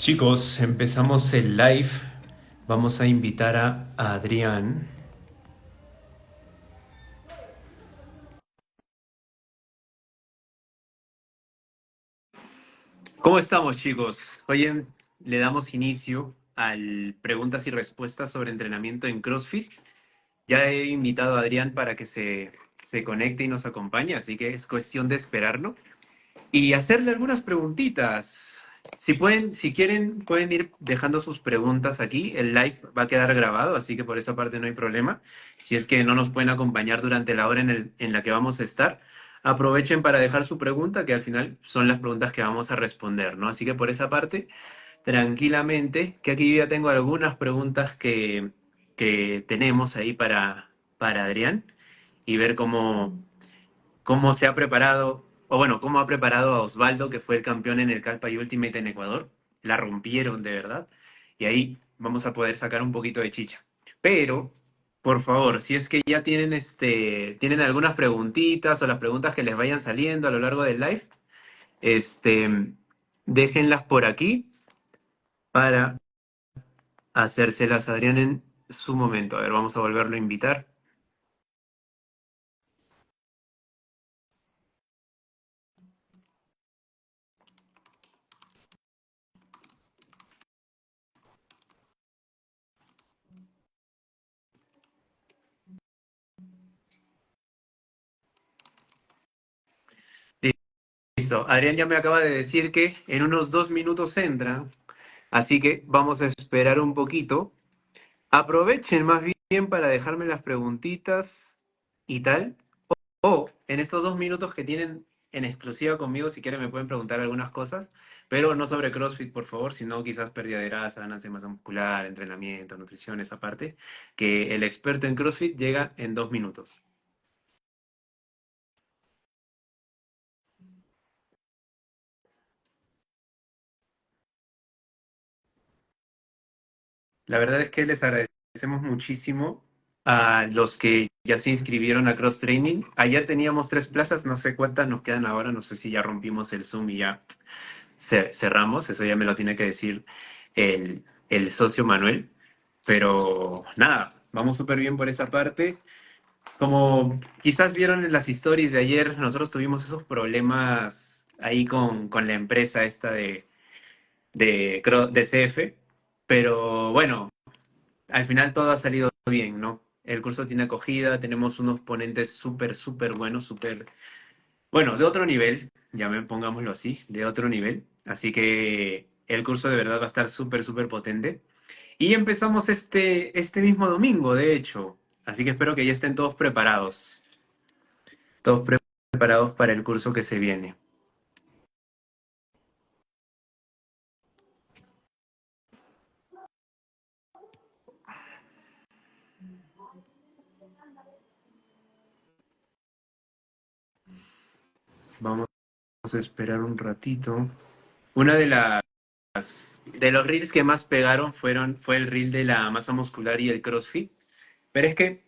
Chicos, empezamos el live. Vamos a invitar a Adrián. ¿Cómo estamos, chicos? Oye, le damos inicio al preguntas y respuestas sobre entrenamiento en CrossFit. Ya he invitado a Adrián para que se conecte y nos acompañe, así que es cuestión de esperarlo y hacerle algunas preguntitas. Si pueden, si quieren, pueden ir dejando sus preguntas aquí. El live va a quedar grabado, así que por esa parte no hay problema. Si es que no nos pueden acompañar durante la hora en la que vamos a estar, aprovechen para dejar su pregunta, que al final son las preguntas que vamos a responder, ¿no? Así que por esa parte, tranquilamente, que aquí yo ya tengo algunas preguntas que tenemos ahí para Adrián y ver cómo se ha preparado, o bueno, cómo ha preparado a Osvaldo, que fue el campeón en el Calpa y Ultimate en Ecuador. La rompieron de verdad. Y ahí vamos a poder sacar un poquito de chicha. Pero, por favor, si es que ya tienen tienen algunas preguntitas o las preguntas que les vayan saliendo a lo largo del live, este, déjenlas por aquí para hacérselas a Adrián en su momento. A ver, vamos a volverlo a invitar. Listo. Adrián ya me acaba de decir que en unos 2 minutos entra. Así que vamos a esperar un poquito. Aprovechen más bien para dejarme las preguntitas y tal. O en estos 2 minutos que tienen en exclusiva conmigo, si quieren me pueden preguntar algunas cosas, pero no sobre CrossFit, por favor, sino quizás pérdida de grasa, ganancia de masa muscular, entrenamiento, nutrición, esa parte, que el experto en CrossFit llega en 2 minutos. La verdad es que les agradecemos muchísimo a los que ya se inscribieron a Cross Training. Ayer teníamos 3 plazas, no sé cuántas nos quedan ahora, no sé si ya rompimos el Zoom y ya cerramos, eso ya me lo tiene que decir el socio Manuel. Pero nada, vamos súper bien por esa parte. Como quizás vieron en las stories de ayer, nosotros tuvimos esos problemas ahí con la empresa esta de CF, pero bueno, al final todo ha salido bien, ¿no? El curso tiene acogida, tenemos unos ponentes súper, súper buenos, súper, bueno, de otro nivel, pongámoslo así, de otro nivel. Así que el curso de verdad va a estar súper, súper potente. Y empezamos este mismo domingo, de hecho. Así que espero que ya estén todos preparados. Todos preparados para el curso que se viene. Vamos a esperar un ratito. Una de los reels que más pegaron fue el reel de la masa muscular y el CrossFit. Pero es que,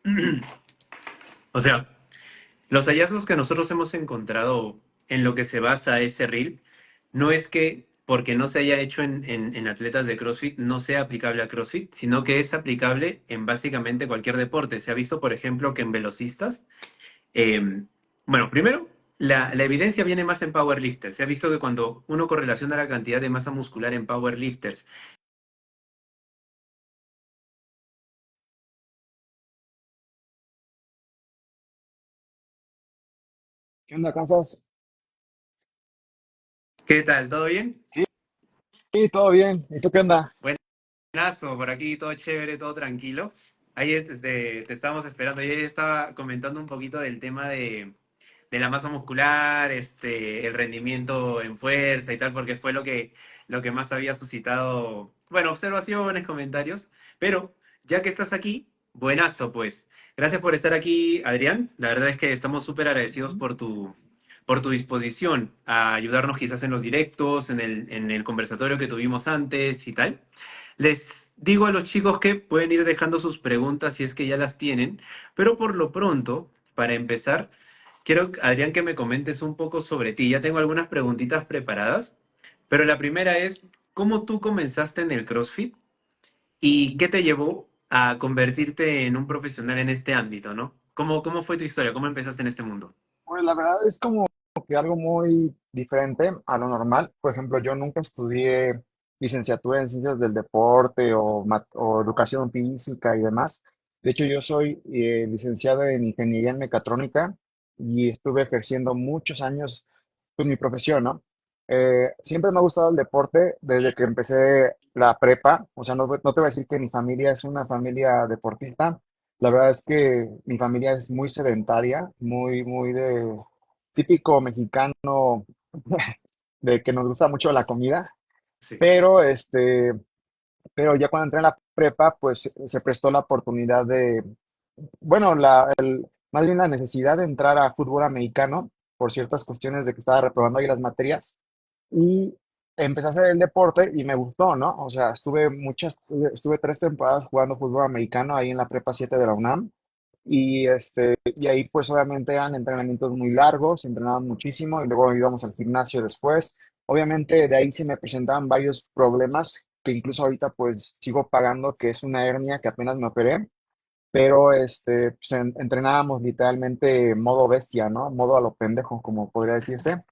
o sea, los hallazgos que nosotros hemos encontrado en lo que se basa ese reel no es que porque no se haya hecho en atletas de CrossFit no sea aplicable a CrossFit, sino que es aplicable en básicamente cualquier deporte. Se ha visto, por ejemplo, que en velocistas, eh, bueno, primero, la evidencia viene más en powerlifters. Se ha visto que cuando uno correlaciona la cantidad de masa muscular en powerlifters. ¿Qué onda, Kansas? ¿Qué tal? ¿Todo bien? Sí, sí, todo bien. ¿Y tú qué onda? Buenazo, por aquí todo chévere, todo tranquilo. Ahí te estábamos esperando. Yo estaba comentando un poquito del tema de la masa muscular, el rendimiento en fuerza y tal, porque fue lo que más había suscitado, bueno, observaciones, comentarios. Pero ya que estás aquí, buenazo, pues. Gracias por estar aquí, Adrián. La verdad es que estamos súper agradecidos por tu disposición a ayudarnos quizás en los directos, en el conversatorio que tuvimos antes y tal. Les digo a los chicos que pueden ir dejando sus preguntas si es que ya las tienen, pero por lo pronto, para empezar, quiero, Adrián, que me comentes un poco sobre ti. Ya tengo algunas preguntitas preparadas, pero la primera es, ¿cómo tú comenzaste en el CrossFit y qué te llevó a convertirte en un profesional en este ámbito, ¿no? ¿Cómo fue tu historia? ¿Cómo empezaste en este mundo? Pues la verdad es como que algo muy diferente a lo normal. Por ejemplo, yo nunca estudié licenciatura en ciencias del deporte o educación física y demás. De hecho, yo soy licenciado en ingeniería en mecatrónica y estuve ejerciendo muchos años pues, mi profesión, ¿no? Siempre me ha gustado el deporte desde que empecé la prepa. O sea, no te voy a decir que mi familia es una familia deportista. La verdad es que mi familia es muy sedentaria, muy de típico mexicano de que nos gusta mucho la comida, Sí. pero pero ya cuando entré en la prepa, pues se prestó la oportunidad de, bueno, más bien la necesidad de entrar a fútbol americano por ciertas cuestiones de que estaba reprobando ahí las materias y empecé a hacer el deporte y me gustó, ¿no? O sea, estuve 3 temporadas jugando fútbol americano ahí en la prepa 7 de la UNAM y ahí pues obviamente eran entrenamientos muy largos, entrenaban muchísimo y luego íbamos al gimnasio después. Obviamente de ahí se me presentaban varios problemas que incluso ahorita pues sigo pagando, que es una hernia que apenas me operé, pero pues, entrenábamos literalmente modo bestia, ¿no? Modo a lo pendejo, como podría decirse.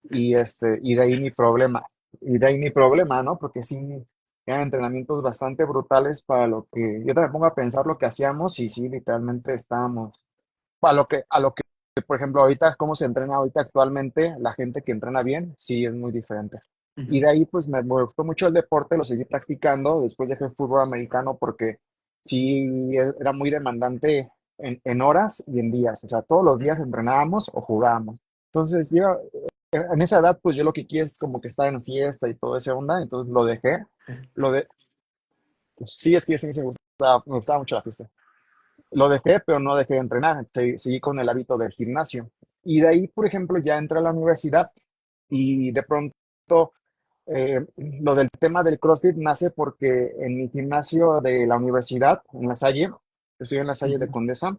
Y de ahí mi problema. Y de ahí mi problema, ¿no? Porque sí, eran entrenamientos bastante brutales para lo que yo también pongo a pensar lo que hacíamos y sí, literalmente estábamos a lo que, por ejemplo, ahorita, cómo se entrena ahorita actualmente, la gente que entrena bien, sí es muy diferente. Y Ujú. de ahí, pues me gustó mucho el deporte, lo seguí practicando, después dejé el fútbol americano porque sí era muy demandante en horas y en días, o sea, todos los días entrenábamos o jugábamos. Entonces, yo, en esa edad, pues yo lo que quiero es como que estar en fiesta y todo ese onda, entonces lo dejé. Lo de, pues, sí, es que yo sí me gustaba mucho la fiesta. Lo dejé, pero no dejé de entrenar, seguí con el hábito del gimnasio. Y de ahí, por ejemplo, ya entré a la universidad y de pronto lo del tema del CrossFit nace porque en mi gimnasio de la universidad, en La Salle, estoy en La Salle de Ujú. Condesa,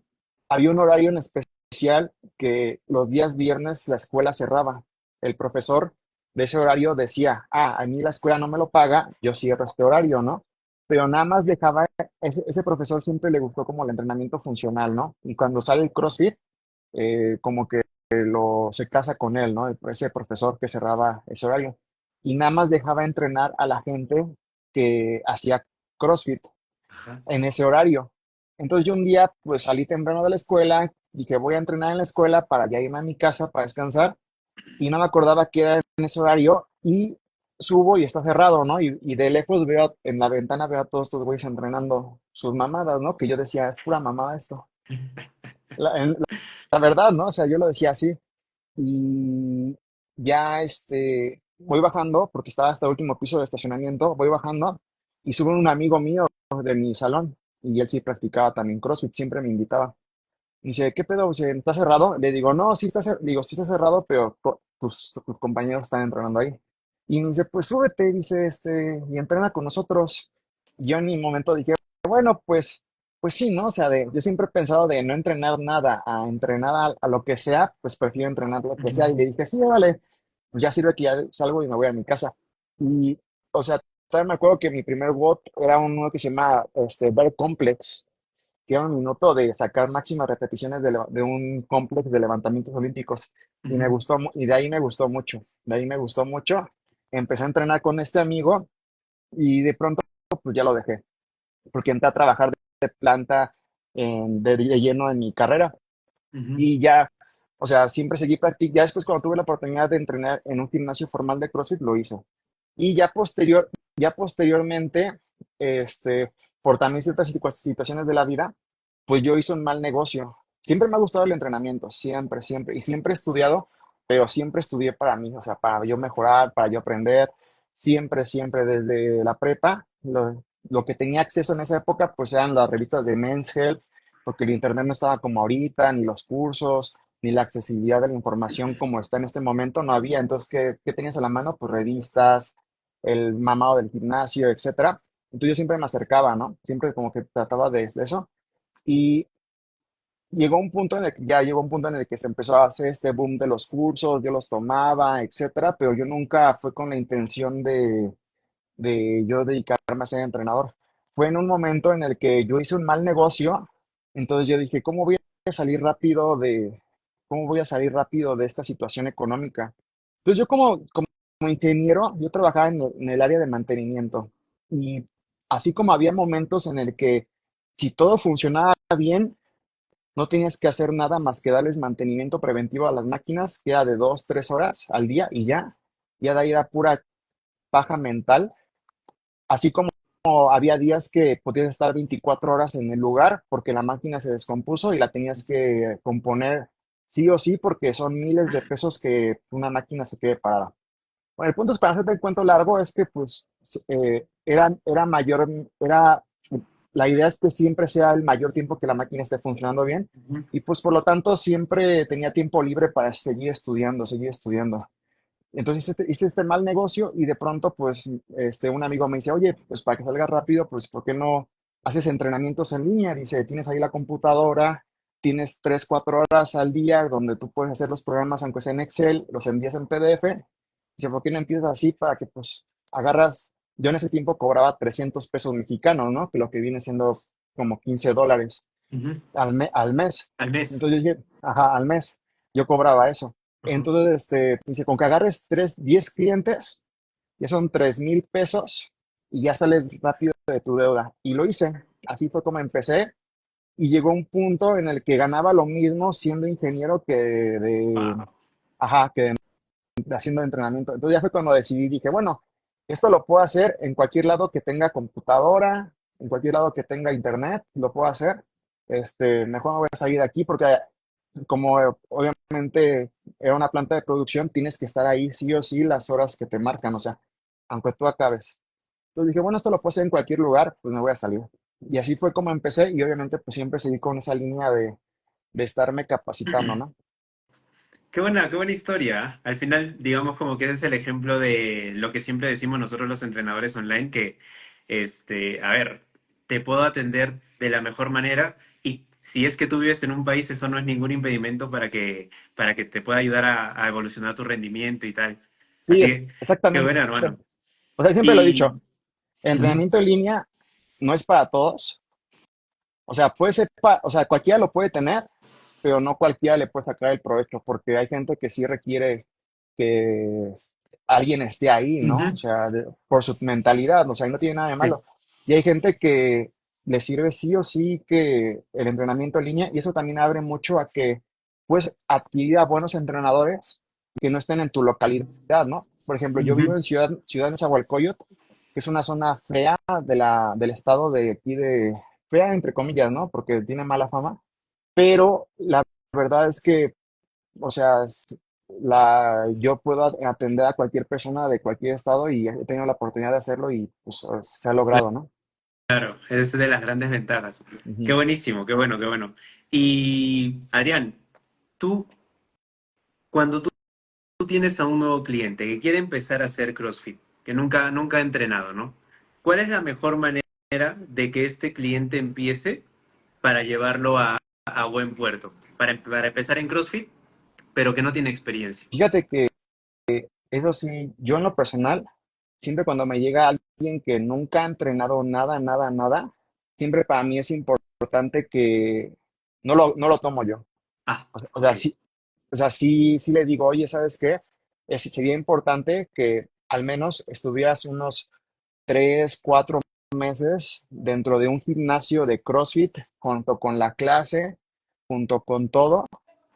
había un horario en especial que los días viernes la escuela cerraba. El profesor de ese horario decía, a mí la escuela no me lo paga, yo cierro este horario, ¿no? Pero nada más dejaba, ese profesor siempre le gustó como el entrenamiento funcional, ¿no? Y cuando sale el CrossFit, como que se casa con él, ¿no? Ese profesor que cerraba ese horario. Y nada más dejaba entrenar a la gente que hacía CrossFit Ajá. en ese horario. Entonces yo un día pues salí temprano de la escuela, dije voy a entrenar en la escuela para ya irme a mi casa para descansar y no me acordaba que era en ese horario y subo y está cerrado, ¿no? Y de lejos veo en la ventana veo a todos estos güeyes entrenando sus mamadas, ¿no? Que yo decía, es pura mamada esto. La verdad, ¿no? O sea, yo lo decía así. Y ya voy bajando, porque estaba hasta el último piso de estacionamiento, voy bajando y sube un amigo mío de mi salón y él sí practicaba también CrossFit, siempre me invitaba. Y dice, ¿qué pedo? Dice, ¿está cerrado? Le digo, no, digo, sí está cerrado, pero tus compañeros están entrenando ahí. Y me dice, pues súbete, dice, y entrena con nosotros. Y yo en mi momento dije, bueno, pues sí, ¿no? O sea, yo siempre he pensado de no entrenar nada a entrenar a lo que sea, pues prefiero entrenar lo que sea. Y Ujú. le dije, sí, vale, pues ya sirve que ya salgo y me voy a mi casa. Y, o sea, todavía me acuerdo que mi primer WOD era uno que se llama, Bear Complex, que era un minuto de sacar máximas repeticiones de un complex de levantamientos olímpicos. Y Ujú. y de ahí me gustó mucho. De ahí me gustó mucho. Empecé a entrenar con este amigo y de pronto pues ya lo dejé, porque entré a trabajar de planta de lleno en mi carrera. Ujú. Y ya, o sea, siempre seguí practicando. Ya después cuando tuve la oportunidad de entrenar en un gimnasio formal de CrossFit, lo hice. Y ya posteriormente, este, por también ciertas situaciones de la vida, pues yo hice un mal negocio. Siempre me ha gustado el entrenamiento, siempre, siempre. Y siempre he estudiado, pero siempre estudié para mí, o sea, para yo mejorar, para yo aprender. Siempre, siempre, desde la prepa, lo que tenía acceso en esa época, pues eran las revistas de Men's Health, porque el internet no estaba como ahorita, ni los cursos, ni la accesibilidad de la información como está en este momento, no había. Entonces, ¿qué tenías a la mano? Pues revistas, el mamado del gimnasio, etcétera. Entonces yo siempre me acercaba, ¿no? Siempre como que trataba de eso. Y llegó un punto en el que se empezó a hacer este boom de los cursos, yo los tomaba, etcétera, pero yo nunca fue con la intención de yo dedicarme a ser entrenador. Fue en un momento en el que yo hice un mal negocio, entonces yo dije, ¿cómo voy a salir rápido cómo voy a salir rápido de esta situación económica? Entonces yo como ingeniero, yo trabajaba en el área de mantenimiento y así como había momentos en el que si todo funcionaba bien, no tenías que hacer nada más que darles mantenimiento preventivo a las máquinas, que era de 2, 3 horas al día y ya de ahí era pura paja mental. Así como había días que podías estar 24 horas en el lugar porque la máquina se descompuso y la tenías que componer sí o sí porque son miles de pesos que una máquina se quede parada. Bueno, el punto es, para hacerte el cuento largo, es que pues era mayor, la idea es que siempre sea el mayor tiempo que la máquina esté funcionando bien Ujú. y pues por lo tanto siempre tenía tiempo libre para seguir estudiando, seguir estudiando. Entonces hice este mal negocio y de pronto, pues, un amigo me dice, oye, pues para que salga rápido, pues, ¿por qué no haces entrenamientos en línea? Dice, tienes ahí la computadora, tienes 3, 4 horas al día donde tú puedes hacer los programas, aunque sea en Excel, los envías en PDF. Dice, ¿por qué no empiezas así para que, pues, agarras? Yo en ese tiempo cobraba 300 pesos mexicanos, ¿no? Que lo que viene siendo como $15 Ujú. al mes. Al mes. Entonces yo dije, ajá, al mes, yo cobraba eso. Ujú. Entonces, dice, con que agarres 10 clientes, ya son 3,000 pesos y ya sales rápido de tu deuda. Y lo hice. Así fue como empecé. Y llegó un punto en el que ganaba lo mismo siendo ingeniero Wow. ajá, haciendo entrenamiento. Entonces ya fue cuando decidí, dije, bueno, esto lo puedo hacer en cualquier lado que tenga computadora, en cualquier lado que tenga internet, lo puedo hacer. Mejor me voy a salir de aquí porque como obviamente era una planta de producción, tienes que estar ahí sí o sí las horas que te marcan, o sea, aunque tú acabes. Entonces dije, bueno, esto lo puedo hacer en cualquier lugar, pues me voy a salir. Y así fue como empecé y obviamente pues siempre seguí con esa línea de estarme capacitando, ¿no? Qué buena historia. ¿Eh? Al final, digamos como que ese es el ejemplo de lo que siempre decimos nosotros los entrenadores online, que, a ver, te puedo atender de la mejor manera y si es que tú vives en un país, eso no es ningún impedimento para que te pueda ayudar a evolucionar tu rendimiento y tal. Sí, Así es que, qué exactamente. bueno, hermano. O sea, siempre lo he Y, dicho, el ujú, entrenamiento en línea no es para todos. O sea, puede ser, o sea, cualquiera lo puede tener, pero no cualquiera le puede sacar el provecho, porque hay gente que sí requiere que alguien esté ahí, ¿no? O ujú, sea, por su mentalidad, o sea, y no tiene nada de sí, malo. Y hay gente que le sirve sí o sí que el entrenamiento en línea, y eso también abre mucho a que puedes adquirir a buenos entrenadores que no estén en tu localidad, ¿no? Por ejemplo, yo vivo ujú, en Ciudad de Nezahualcóyotl, que es una zona fea del estado de aquí fea entre comillas, ¿no? Porque tiene mala fama, pero la verdad es que, o sea, yo puedo atender a cualquier persona de cualquier estado y he tenido la oportunidad de hacerlo y pues se ha logrado, ¿no? claro, es de las grandes ventajas. Qué Ujú. buenísimo, qué bueno, qué bueno. Y Adrián, tú, cuando tú tienes a un nuevo cliente que quiere empezar a hacer CrossFit, que nunca ha entrenado, ¿no? ¿Cuál es la mejor manera de que este cliente empiece para llevarlo a buen puerto? Para empezar en CrossFit, pero que no tiene experiencia. Fíjate que eso sí, yo en lo personal, siempre cuando me llega alguien que nunca ha entrenado nada, nada, nada, siempre para mí es importante que no lo tomo yo. Ah, O ok. sea, sí, o sea, sí le digo, oye, ¿sabes qué? Sería importante que al menos estuvieras unos 3, 4 meses dentro de un gimnasio de CrossFit, junto con la clase, junto con todo,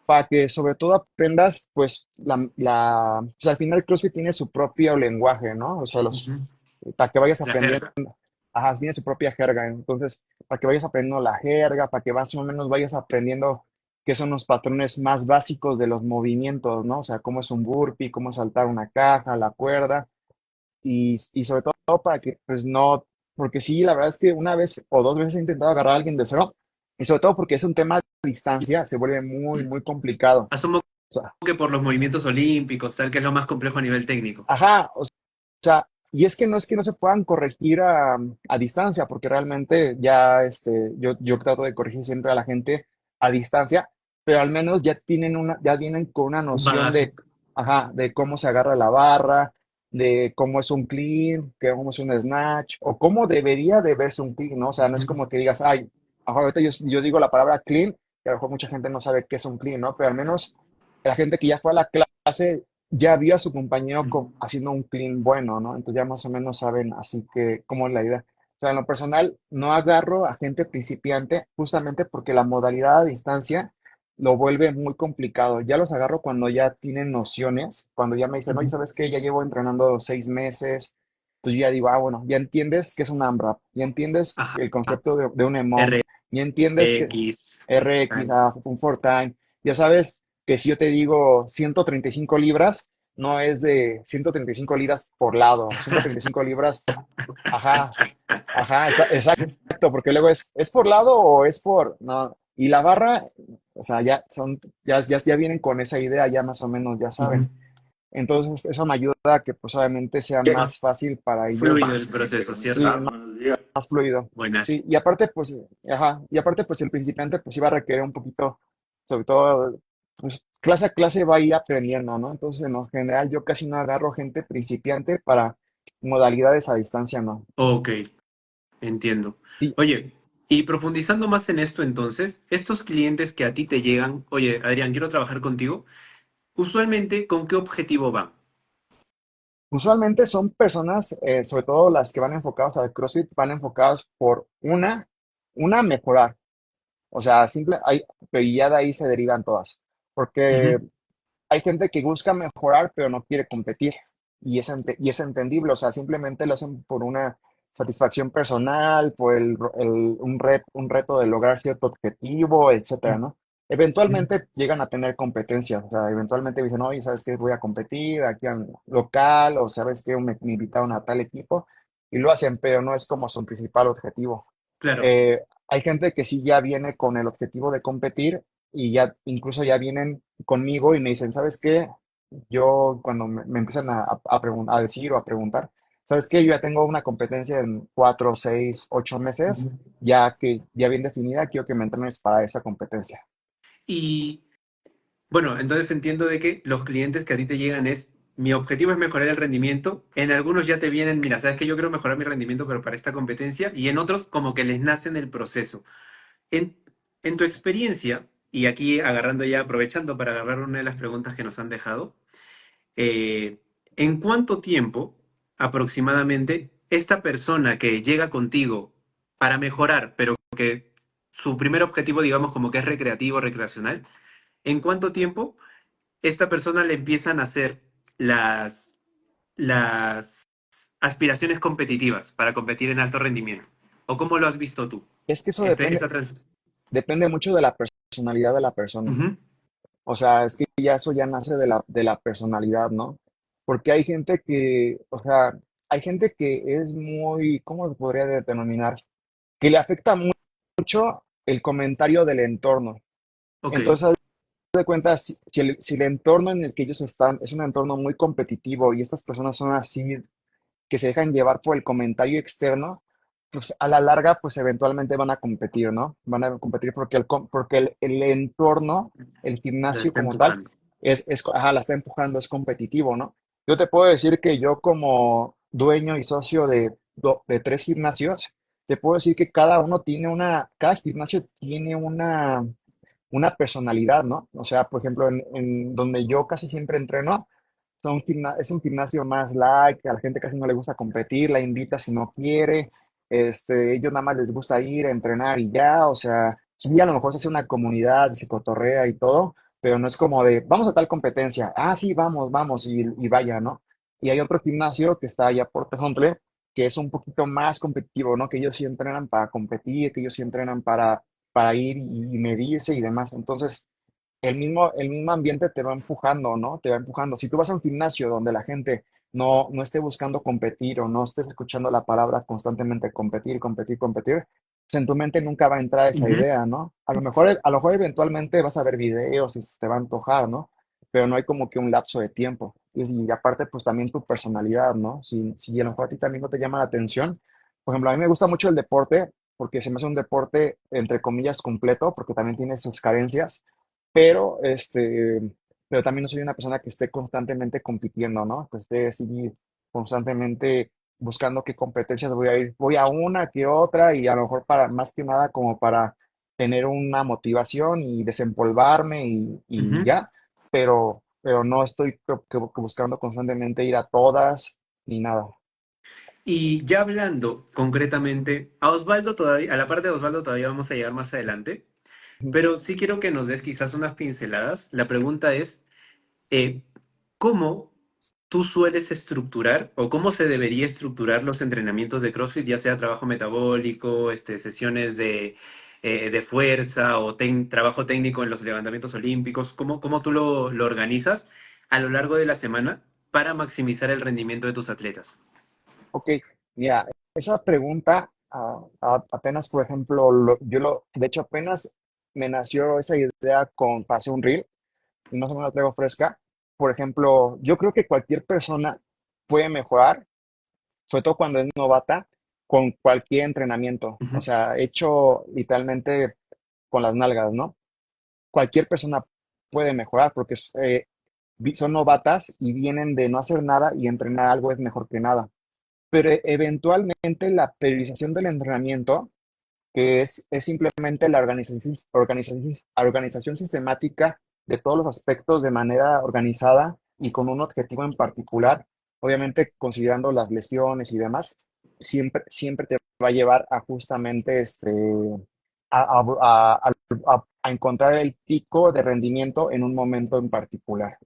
para que sobre todo aprendas, pues, pues al final CrossFit tiene su propio lenguaje, ¿no? O sea, Ujú. para que vayas La aprendiendo, jerga. ajá, tiene su propia jerga, entonces, para que vayas aprendiendo la jerga, para que más o menos vayas aprendiendo qué son los patrones más básicos de los movimientos, ¿no? O sea, cómo es un burpee, cómo saltar una caja, la cuerda, y sobre todo para que, pues no, porque sí, la verdad es que una vez o dos veces he intentado agarrar a alguien de cero, y sobre todo porque es un tema de distancia, se vuelve muy, muy complicado. Asumo O sea, que por los movimientos olímpicos, tal, que es lo más complejo a nivel técnico. ajá, o sea, y es que no se puedan corregir a distancia, porque realmente ya, yo trato de corregir siempre a la gente a distancia, pero al menos ya vienen con una Un noción bagaje. de, ajá, de cómo se agarra la barra, de cómo es un clean, cómo es un snatch, o cómo debería de verse un clean, ¿no? O sea, no es como que digas, ay, ahorita yo digo la palabra clean, y a lo mejor mucha gente no sabe qué es un clean, ¿no? Pero al menos la gente que ya fue a la clase ya vio a su compañero haciendo un clean bueno, ¿no? Entonces ya más o menos saben así que cómo es la idea. O sea, en lo personal, no agarro a gente principiante justamente porque la modalidad a distancia lo vuelve muy complicado. Ya los agarro cuando ya tienen nociones, cuando ya me dicen, oye, Ujú. ¿sabes qué? Ya llevo entrenando 6 meses. Entonces yo ya digo, ah, bueno, ya entiendes qué es un AMRAP, ya entiendes Ajá. el concepto de un EMOM, ya entiendes que RX. RX, un four time. Ya sabes que si yo te digo 135 libras, no es de 135 libras por lado, 135 libras, ajá, ajá, exacto, porque luego es por lado o es por, no, y la barra, o sea, ya vienen con esa idea, ya más o menos, ya Ujú. saben. Entonces, eso me ayuda a que pues obviamente sea Que más más fácil para fluido ellos, el proceso, sí, ¿cierto? más fluido. Buenas. Sí, y aparte, pues, ajá, y aparte, pues el principiante pues iba a requerir un poquito, sobre todo, pues clase a clase va a ir aprendiendo, ¿no? Entonces, en lo general, yo casi no agarro gente principiante para modalidades a distancia, ¿no? Ok, entiendo. Sí, Oye, y profundizando más en esto entonces, estos clientes que a ti te llegan, oye, Adrián, quiero trabajar contigo, usualmente, ¿con qué objetivo van? usualmente son personas, sobre todo las que van enfocados al CrossFit, van enfocados por mejorar. O sea, pero ya de ahí se derivan todas. Porque Ujú. hay gente que busca mejorar, pero no quiere competir. Y es entendible. O sea, simplemente lo hacen por una satisfacción personal, por un reto de lograr cierto objetivo, etcétera, ¿no? Ujú. Eventualmente llegan a tener competencia. O sea, eventualmente dicen, oye, ¿sabes qué? Voy a competir aquí en local, o ¿sabes qué? Me invitaron a tal equipo. Y lo hacen, pero no es como su principal objetivo. Claro. Hay gente que sí ya viene con el objetivo de competir y ya incluso ya vienen conmigo y me dicen, ¿sabes qué? Yo cuando me empiezan a decir o a preguntar, ¿sabes qué? Yo ya tengo una competencia en 4, 6, 8 meses, ya que ya bien definida, quiero que me entrenes para esa competencia. Y bueno, entonces entiendo de que los clientes que a ti te llegan es, mi objetivo es mejorar el rendimiento. En algunos ya te vienen, mira, sabes que yo quiero mejorar mi rendimiento, pero para esta competencia. Y en otros como que les nace en el proceso. En, en tu experiencia, y aquí agarrando ya, aprovechando para agarrar una de las preguntas que nos han dejado, eh, ¿en cuánto tiempo aproximadamente esta persona que llega contigo para mejorar, pero que su primer objetivo, digamos, como que es recreativo, recreacional, en cuánto tiempo esta persona le empiezan a hacer las aspiraciones competitivas para competir en alto rendimiento? ¿O cómo lo has visto tú? Es que eso Esa depende mucho de la personalidad de la persona. Ujú. O sea, es que ya eso ya nace de la personalidad, ¿no? Porque hay gente que, o sea, hay gente que es muy, ¿cómo lo podría denominar? Que le afecta mucho el comentario del entorno. Ok, Entonces, haz de cuenta, si el entorno en el que ellos están es un entorno muy competitivo y estas personas son así, que se dejan llevar por el comentario externo, pues a la larga, pues eventualmente van a competir, ¿no? Van a competir porque el entorno, el la gimnasio está como tal, empujando. ajá, la está empujando, es competitivo, ¿no? Yo te puedo decir que yo como dueño y socio de 3 gimnasios, te puedo decir que cada gimnasio tiene una personalidad, ¿no? O sea, por ejemplo, en donde yo casi siempre entreno, es un gimnasio más light, a la gente casi no le gusta competir, la invita si no quiere, ellos nada más les gusta ir a entrenar y ya, o sea, sí, a lo mejor se hace una comunidad, se cotorrea y todo, pero no es como de, vamos a tal competencia, ah, sí, vamos, vamos, y vaya, ¿no? Y hay otro gimnasio que está allá por Tejontle, que es un poquito más competitivo, ¿no? Que ellos sí entrenan para competir, que ellos sí entrenan para ir y medirse y demás. Entonces, el mismo ambiente te va empujando, ¿no? Te va empujando. Si tú vas a un gimnasio donde la gente no esté buscando competir o no estés escuchando la palabra constantemente competir, competir, competir, pues en tu mente nunca va a entrar esa Ujú. idea, ¿no? A lo mejor eventualmente vas a ver videos y se te va a antojar, ¿no? Pero no hay como que un lapso de tiempo. Y aparte, pues también tu personalidad, ¿no? Si a lo mejor a ti también no te llama la atención. Por ejemplo, a mí me gusta mucho el deporte porque se me hace un deporte, entre comillas, completo, porque también tiene sus carencias, pero, pero también no soy una persona que esté constantemente compitiendo, ¿no? Que esté así constantemente buscando qué competencias voy a ir. Voy a una que otra y a lo mejor para más que nada como para tener una motivación y desempolvarme y Ujú. ya, pero no estoy que buscando constantemente ir a todas ni nada. Y ya hablando concretamente, a Osvaldo todavía, a la parte de Osvaldo todavía vamos a llegar más adelante, Ujú. pero sí quiero que nos des quizás unas pinceladas. La pregunta es, eh, ¿cómo tú sueles estructurar o cómo se debería estructurar los entrenamientos de CrossFit, ya sea trabajo metabólico, sesiones de fuerza o trabajo técnico en los levantamientos olímpicos? ¿Cómo tú lo organizas a lo largo de la semana para maximizar el rendimiento de tus atletas? Ok, mira, esa pregunta apenas, por ejemplo, de hecho apenas me nació esa idea para hacer un reel y más o menos la traigo fresca. Por ejemplo, yo creo que cualquier persona puede mejorar, sobre todo cuando es novata, con cualquier entrenamiento. O Ujú, sea, hecho literalmente con las nalgas, ¿no? Cualquier persona puede mejorar porque son novatas y vienen de no hacer nada y entrenar algo es mejor que nada. Pero eventualmente la periodización del entrenamiento, que es simplemente la organización sistemática de todos los aspectos de manera organizada y con un objetivo en particular, obviamente considerando las lesiones y demás, siempre te va a llevar a justamente a encontrar el pico de rendimiento en un momento en particular.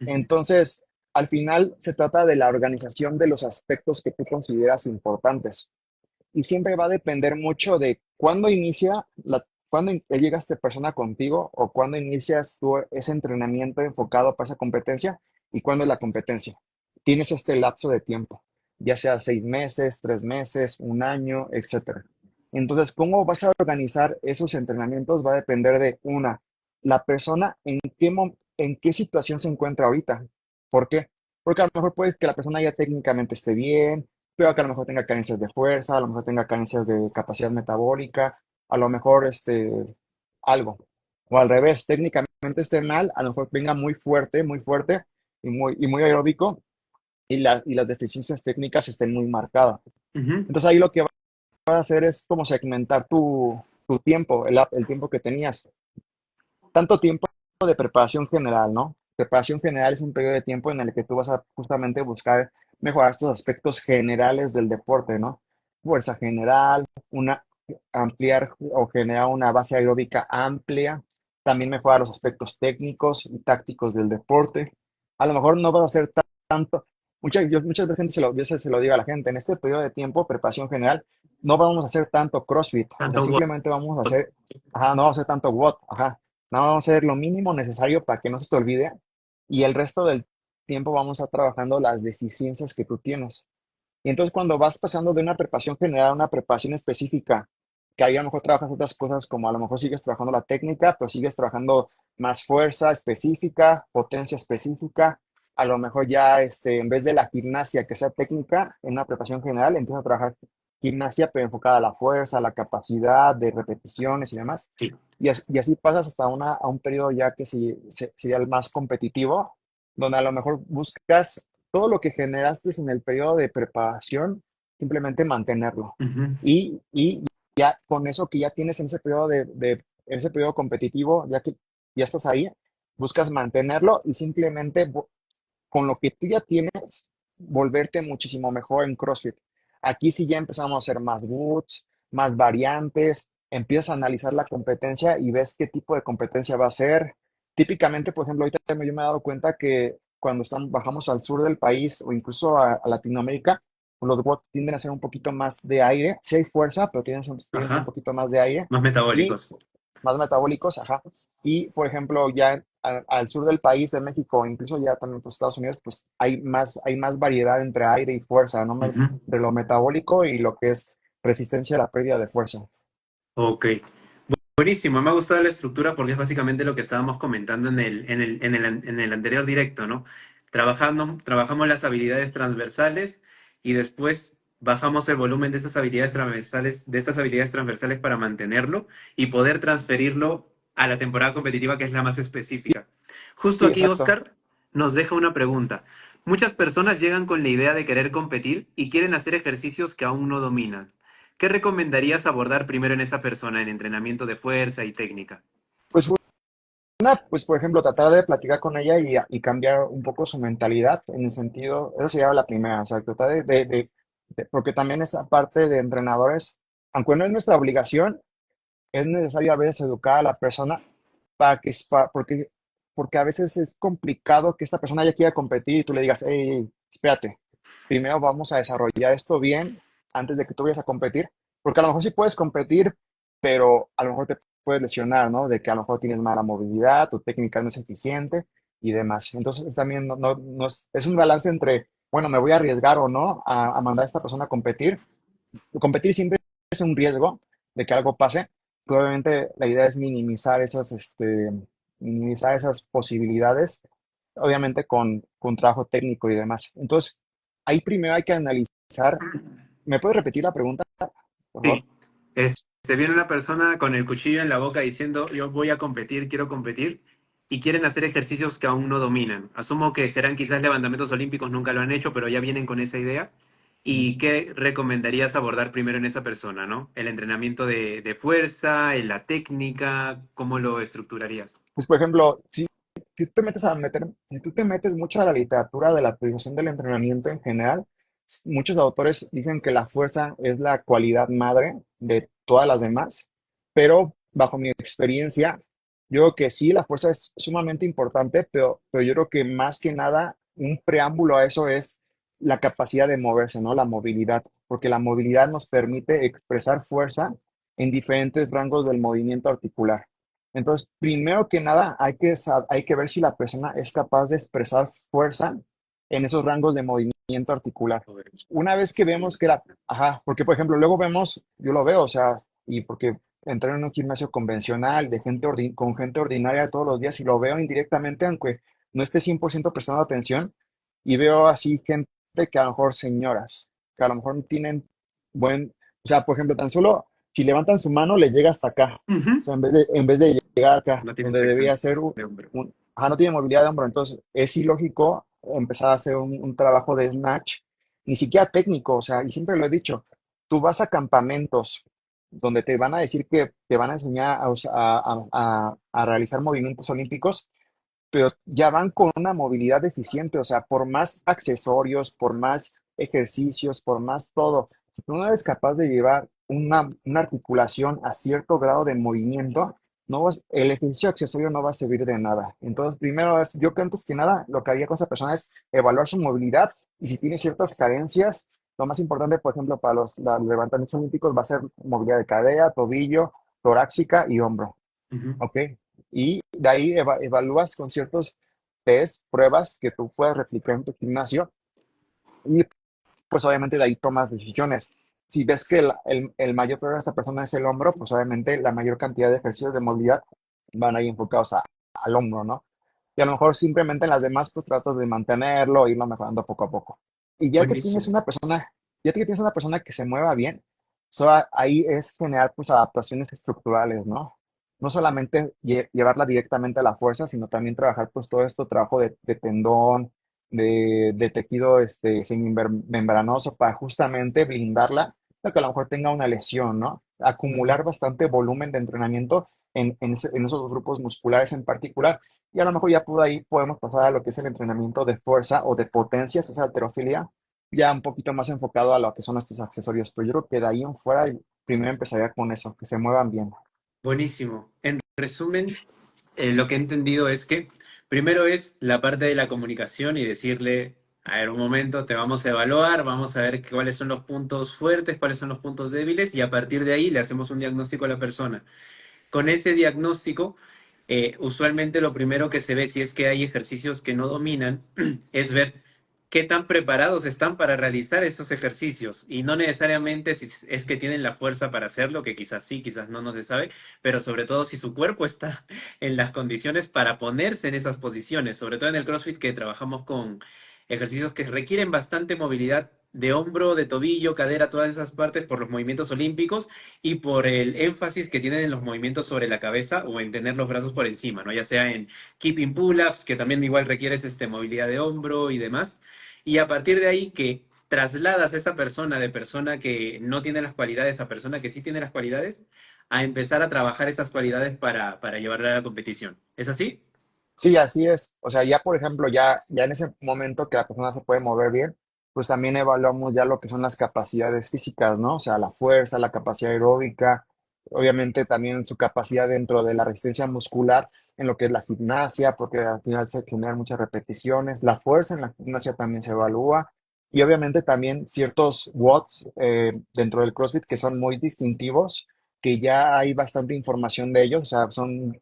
ujú, Entonces, al final se trata de la organización de los aspectos que tú consideras importantes y siempre va a depender mucho de cuándo llega esta persona contigo o cuándo inicias tú ese entrenamiento enfocado para esa competencia y cuándo es la competencia. Tienes este lapso de tiempo, ya sea 6 meses, 3 meses, un año, etcétera. Entonces, ¿cómo vas a organizar esos entrenamientos? Va a depender de la persona en qué situación se encuentra ahorita. ¿Por qué? Porque a lo mejor puede que la persona ya técnicamente esté bien, pero que a lo mejor tenga carencias de fuerza, a lo mejor tenga carencias de capacidad metabólica, a lo mejor algo. O al revés, técnicamente esté mal, a lo mejor venga muy fuerte y muy aeróbico y las deficiencias técnicas estén muy marcadas. ujú. Entonces ahí lo que vas a hacer es como segmentar tu tiempo, el tiempo que tenías. Tanto tiempo de preparación general, ¿no? Preparación general es un periodo de tiempo en el que tú vas a justamente buscar mejorar estos aspectos generales del deporte, ¿no? Fuerza general, ampliar o generar una base aeróbica amplia, también mejorar los aspectos técnicos y tácticos del deporte. A lo mejor no vas a hacer tanto, muchas veces se lo digo a la gente, en este periodo de tiempo, preparación general, no vamos a hacer tanto CrossFit, o sea, Tanto WOD. simplemente vamos a hacer, ajá, no vamos a hacer tanto WOD, ajá, no, vamos a hacer lo mínimo necesario para que no se te olvide y el resto del tiempo vamos a trabajando las deficiencias que tú tienes. Y entonces cuando vas pasando de una preparación general a una preparación específica, que ahí a lo mejor trabajas otras cosas como a lo mejor sigues trabajando la técnica, pero sigues trabajando más fuerza específica, potencia específica, a lo mejor ya en vez de la gimnasia que sea técnica, en una preparación general empiezas a trabajar gimnasia pero enfocada a la fuerza, a la capacidad de repeticiones y demás. Sí. Y así pasas hasta a un periodo ya que sería el más competitivo, donde a lo mejor buscas todo lo que generaste en el periodo de preparación, simplemente mantenerlo. Ujú, Y ya con eso que ya tienes en ese periodo en ese periodo competitivo, ya que ya estás ahí, buscas mantenerlo y simplemente con lo que tú ya tienes, volverte muchísimo mejor en CrossFit. Aquí sí ya empezamos a hacer más boots, más variantes, empiezas a analizar la competencia y ves qué tipo de competencia va a ser. Típicamente, por ejemplo, ahorita yo me he dado cuenta que cuando bajamos al sur del país o incluso a Latinoamérica, los bots tienden a ser un poquito más de aire. Sí hay fuerza, pero tienen a ser un ajá. poquito más de aire. Más Y metabólicos. más metabólicos, ajá. Y, por ejemplo, ya al sur del país, de México, incluso ya también pues, Estados Unidos, pues hay más variedad entre aire y fuerza, ¿no? Ujú. Entre lo metabólico y lo que es resistencia a la pérdida de fuerza. Ok. Buenísimo, me ha gustado la estructura porque es básicamente lo que estábamos comentando en el anterior directo, ¿no? Trabajamos las habilidades transversales y después bajamos el volumen de estas habilidades transversales para mantenerlo y poder transferirlo a la temporada competitiva que es la más específica. Justo Sí, aquí, exacto. Oscar nos deja una pregunta. Muchas personas llegan con la idea de querer competir y quieren hacer ejercicios que aún no dominan. ¿Qué recomendarías abordar primero en esa persona en entrenamiento de fuerza y técnica? Pues una, pues por ejemplo, tratar de platicar con ella y cambiar un poco su mentalidad en el sentido, eso sería la primera, o sea, tratar porque también esa parte de entrenadores, aunque no es nuestra obligación, es necesario a veces educar a la persona para que, porque a veces es complicado que esta persona ya quiera competir y tú le digas, hey, espérate, primero vamos a desarrollar esto bien antes de que tú vayas a competir, porque a lo mejor sí puedes competir, pero a lo mejor te puedes lesionar, ¿no? De que a lo mejor tienes mala movilidad, tu técnica no es eficiente y demás. Entonces también no es un balance entre, bueno, me voy a arriesgar o no a mandar a esta persona a competir. Competir siempre es un riesgo de que algo pase. Probablemente la idea es minimizar esas posibilidades, obviamente con trabajo técnico y demás. Entonces, ahí primero hay que analizar. ¿Me puedes repetir la pregunta, por favor? Sí, viene una persona con el cuchillo en la boca diciendo, yo voy a competir, quiero competir, y quieren hacer ejercicios que aún no dominan. Asumo que serán quizás levantamientos olímpicos, nunca lo han hecho, pero ya vienen con esa idea. ¿Y qué recomendarías abordar primero en esa persona, no? El entrenamiento de fuerza, la técnica, ¿cómo lo estructurarías? Pues, por ejemplo, si tú te metes mucho a la literatura de la priorización del entrenamiento en general, muchos autores dicen que la fuerza es la cualidad madre de todas las demás, pero bajo mi experiencia, yo creo que sí, la fuerza es sumamente importante, pero yo creo que más que nada, un preámbulo a eso es la capacidad de moverse, ¿no? La movilidad, porque la movilidad nos permite expresar fuerza en diferentes rangos del movimiento articular. Entonces, primero que nada, hay que ver si la persona es capaz de expresar fuerza en esos rangos de movimiento articular. Una vez que vemos que ajá, porque por ejemplo, luego vemos, yo lo veo, o sea, y porque entré en un gimnasio convencional de con gente ordinaria todos los días y lo veo indirectamente, aunque no esté 100% prestando atención, y veo así gente que a lo mejor señoras, que a lo mejor no tienen o sea, por ejemplo, tan solo si levantan su mano les llega hasta acá. O Ujú. sea, en vez de llegar acá, No tienen donde flexión debía ser de hombro. ajá, no tiene movilidad de hombro, entonces es ilógico empezar a hacer un trabajo de snatch, ni siquiera técnico, o sea, y siempre lo he dicho, tú vas a campamentos donde te van a decir que te van a enseñar a realizar movimientos olímpicos, pero ya van con una movilidad deficiente, o sea, por más accesorios, por más ejercicios, por más todo, si tú no eres capaz de llevar una articulación a cierto grado de movimiento, el ejercicio accesorio no va a servir de nada. Entonces, primero yo que antes que nada, lo que haría con esa persona es evaluar su movilidad y si tiene ciertas carencias, lo más importante, por ejemplo, para los levantamientos olímpicos va a ser movilidad de cadera, tobillo, torácica y hombro. Ujú. ¿Ok? Y de ahí evalúas con ciertos test, pruebas que tú puedes replicar en tu gimnasio y pues obviamente de ahí tomas decisiones. Si ves que el mayor problema de esta persona es el hombro, pues obviamente la mayor cantidad de ejercicios de movilidad van ahí enfocados al hombro, ¿no? Y a lo mejor simplemente en las demás pues tratas de mantenerlo, irlo mejorando poco a poco. Y Buenísimo. ya que tienes una persona que se mueva bien, ahí es generar pues adaptaciones estructurales, ¿no? No solamente llevarla directamente a la fuerza, sino también trabajar pues todo esto, trabajo de tendón, de tejido semimembranoso para justamente blindarla, para que a lo mejor tenga una lesión, ¿no? Ujú. Acumular bastante volumen de entrenamiento en esos grupos musculares en particular. Y a lo mejor ya por ahí podemos pasar a lo que es el entrenamiento de fuerza o de potencia, esa halterofilia, ya un poquito más enfocado a lo que son estos accesorios. Pero yo creo que de ahí en fuera, primero empezaría con eso, que se muevan bien. Buenísimo. En resumen, lo que he entendido es que primero es la parte de la comunicación y decirle, a ver, un momento, te vamos a evaluar, vamos a ver cuáles son los puntos fuertes, cuáles son los puntos débiles y a partir de ahí le hacemos un diagnóstico a la persona. Con ese diagnóstico, usualmente lo primero que se ve si es que hay ejercicios que no dominan es ver qué tan preparados están para realizar estos ejercicios y no necesariamente si es que tienen la fuerza para hacerlo, que quizás sí, quizás no, no se sabe, pero sobre todo si su cuerpo está en las condiciones para ponerse en esas posiciones, sobre todo en el CrossFit que trabajamos con ejercicios que requieren bastante movilidad de hombro, de tobillo, cadera, todas esas partes por los movimientos olímpicos y por el énfasis que tienen en los movimientos sobre la cabeza o en tener los brazos por encima, ¿no? Ya sea en keeping pull-ups, que también igual requieres movilidad de hombro y demás. Y a partir de ahí que trasladas a esa persona de persona que no tiene las cualidades a persona que sí tiene las cualidades, a empezar a trabajar esas cualidades para llevarla a la competición. ¿Es así? Sí, así es. O sea, ya por ejemplo, ya en ese momento que la persona se puede mover bien, pues también evaluamos ya lo que son las capacidades físicas, ¿no? O sea, la fuerza, la capacidad aeróbica, obviamente también su capacidad dentro de la resistencia muscular en lo que es la gimnasia, porque al final se generan muchas repeticiones. La fuerza en la gimnasia también se evalúa. Y obviamente también ciertos watts dentro del CrossFit que son muy distintivos, que ya hay bastante información de ellos, o sea, son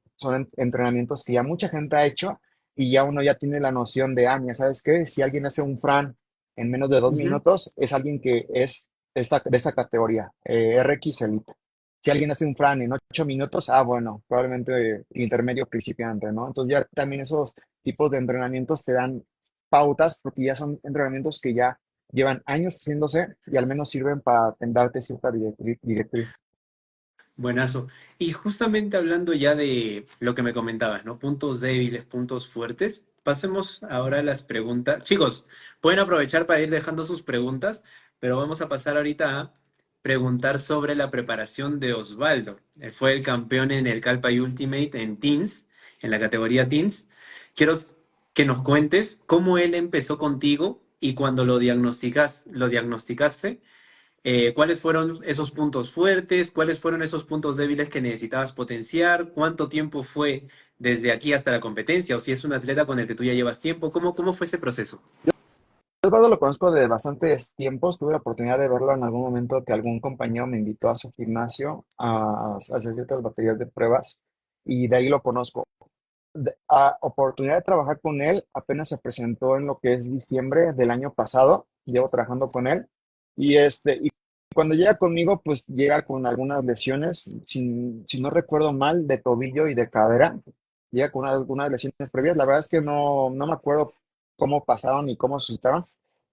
entrenamientos que ya mucha gente ha hecho y ya uno ya tiene la noción de, ya sabes qué, si alguien hace un Fran en menos de dos Ujú. minutos, es alguien que es de esta categoría, RX Elite. Si alguien hace un Fran en 8 minutos, bueno, probablemente intermedio principiante, ¿no? Entonces ya también esos tipos de entrenamientos te dan pautas porque ya son entrenamientos que ya llevan años haciéndose y al menos sirven para darte cierta directriz. Buenazo. Y justamente hablando ya de lo que me comentabas, ¿no? Puntos débiles, puntos fuertes. Pasemos ahora a las preguntas. Chicos, pueden aprovechar para ir dejando sus preguntas, pero vamos a pasar ahorita a preguntar sobre la preparación de Osvaldo. Él fue el campeón en el Calpay Ultimate en Teens, en la categoría Teens. Quiero que nos cuentes cómo él empezó contigo y cuando lo diagnosticaste, cuáles fueron esos puntos fuertes, cuáles fueron esos puntos débiles que necesitabas potenciar, cuánto tiempo fue desde aquí hasta la competencia, o si es un atleta con el que tú ya llevas tiempo, ¿cómo fue ese proceso? Eduardo lo conozco de bastantes tiempos. Tuve la oportunidad de verlo en algún momento que algún compañero me invitó a su gimnasio a hacer ciertas baterías de pruebas y de ahí lo conozco. Oportunidad de trabajar con él apenas se presentó en lo que es diciembre del año pasado. Llevo trabajando con él y cuando llega conmigo, pues llega con algunas lesiones, si no recuerdo mal, de tobillo y de cadera. Llega con algunas lesiones previas. La verdad es que no me acuerdo cómo pasaron ni cómo suscitaron,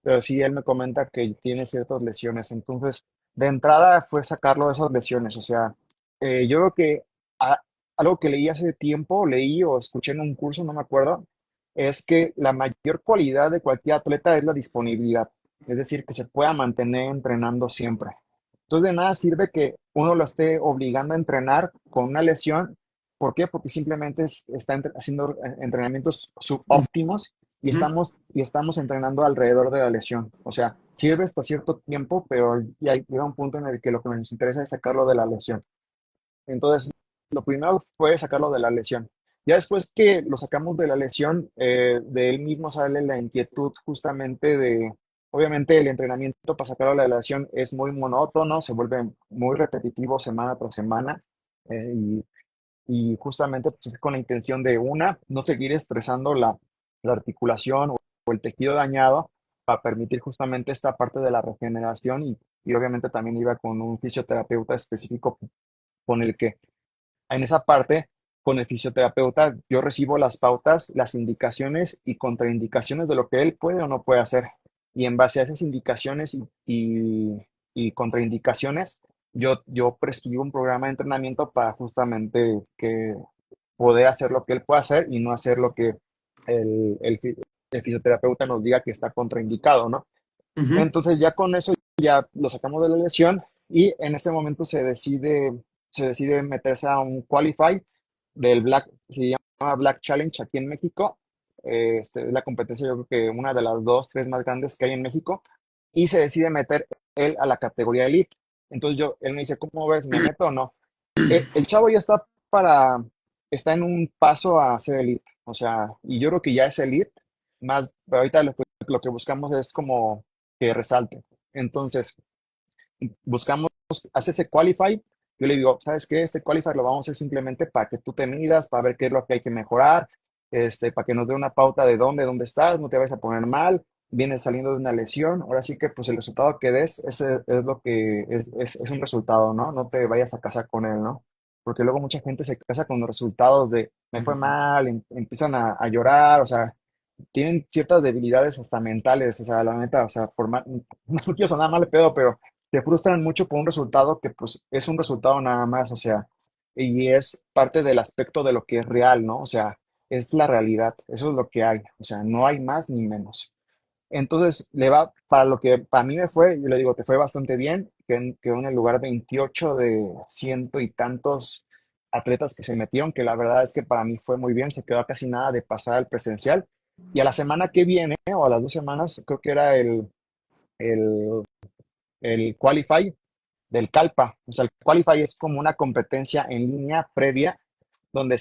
pero sí él me comenta que tiene ciertas lesiones. Entonces, de entrada fue sacarlo de esas lesiones. O sea, yo creo que a- algo que leí hace tiempo, leí o escuché en un curso, no me acuerdo, es que la mayor cualidad de cualquier atleta es la disponibilidad, es decir, que se pueda mantener entrenando siempre. Entonces, de nada sirve que uno lo esté obligando a entrenar con una lesión. ¿Por qué? Porque simplemente está haciendo entrenamientos subóptimos Ujú. y estamos entrenando alrededor de la lesión. O sea, sirve hasta cierto tiempo, pero ya llega un punto en el que lo que nos interesa es sacarlo de la lesión. Entonces, lo primero fue sacarlo de la lesión. Ya después que lo sacamos de la lesión, de él mismo sale la inquietud justamente obviamente el entrenamiento para sacarlo de la lesión es muy monótono, se vuelve muy repetitivo semana tras semana, eh, y, y justamente pues, es con la intención de no seguir estresando la articulación o el tejido dañado para permitir justamente esta parte de la regeneración y obviamente también iba con un fisioterapeuta específico con el que en esa parte, con el fisioterapeuta, yo recibo las pautas, las indicaciones y contraindicaciones de lo que él puede o no puede hacer. Y en base a esas indicaciones y contraindicaciones, yo prescribo un programa de entrenamiento para justamente poder hacer lo que él puede hacer y no hacer lo que el fisioterapeuta nos diga que está contraindicado, ¿no? Ujú. Entonces ya con eso ya lo sacamos de la lesión y en ese momento se decide meterse a un qualify del Black, se llama Black Challenge aquí en México. Es la competencia, yo creo que una de las dos, tres más grandes que hay en México. Y se decide meter él a la categoría Elite. Entonces él me dice, ¿cómo ves? ¿Me meto o no? El chavo ya está en un paso a ser Elite. O sea, y yo creo que ya es Elite. Más, pero ahorita lo que buscamos es como que resalte. Entonces, buscamos, hace ese qualify. Yo le digo, ¿sabes qué? Este qualify lo vamos a hacer simplemente para que tú te midas, para ver qué es lo que hay que mejorar, para que nos dé una pauta de dónde estás, no te vayas a poner mal, vienes saliendo de una lesión. Ahora sí que pues el resultado que des, ese es lo que es un resultado, ¿no? No te vayas a casar con él, ¿no? Porque luego mucha gente se casa con los resultados de me fue Ujú. mal, empiezan a llorar, o sea, tienen ciertas debilidades hasta mentales, o sea, la neta, o sea, no quiero sonar mal de pedo, pero te frustran mucho por un resultado que pues es un resultado nada más, o sea, y es parte del aspecto de lo que es real, ¿no? O sea, es la realidad, eso es lo que hay, o sea, no hay más ni menos. Entonces, le va, para lo que para mí me fue, yo le digo, te fue bastante bien, quedó en el lugar 28 de ciento y tantos atletas que se metieron, que la verdad es que para mí fue muy bien, se quedó a casi nada de pasar al presencial. Y a la semana que viene, o a las 2 semanas, creo que era el, el Qualify del Calpa. O sea, el Qualify es como una competencia en línea previa donde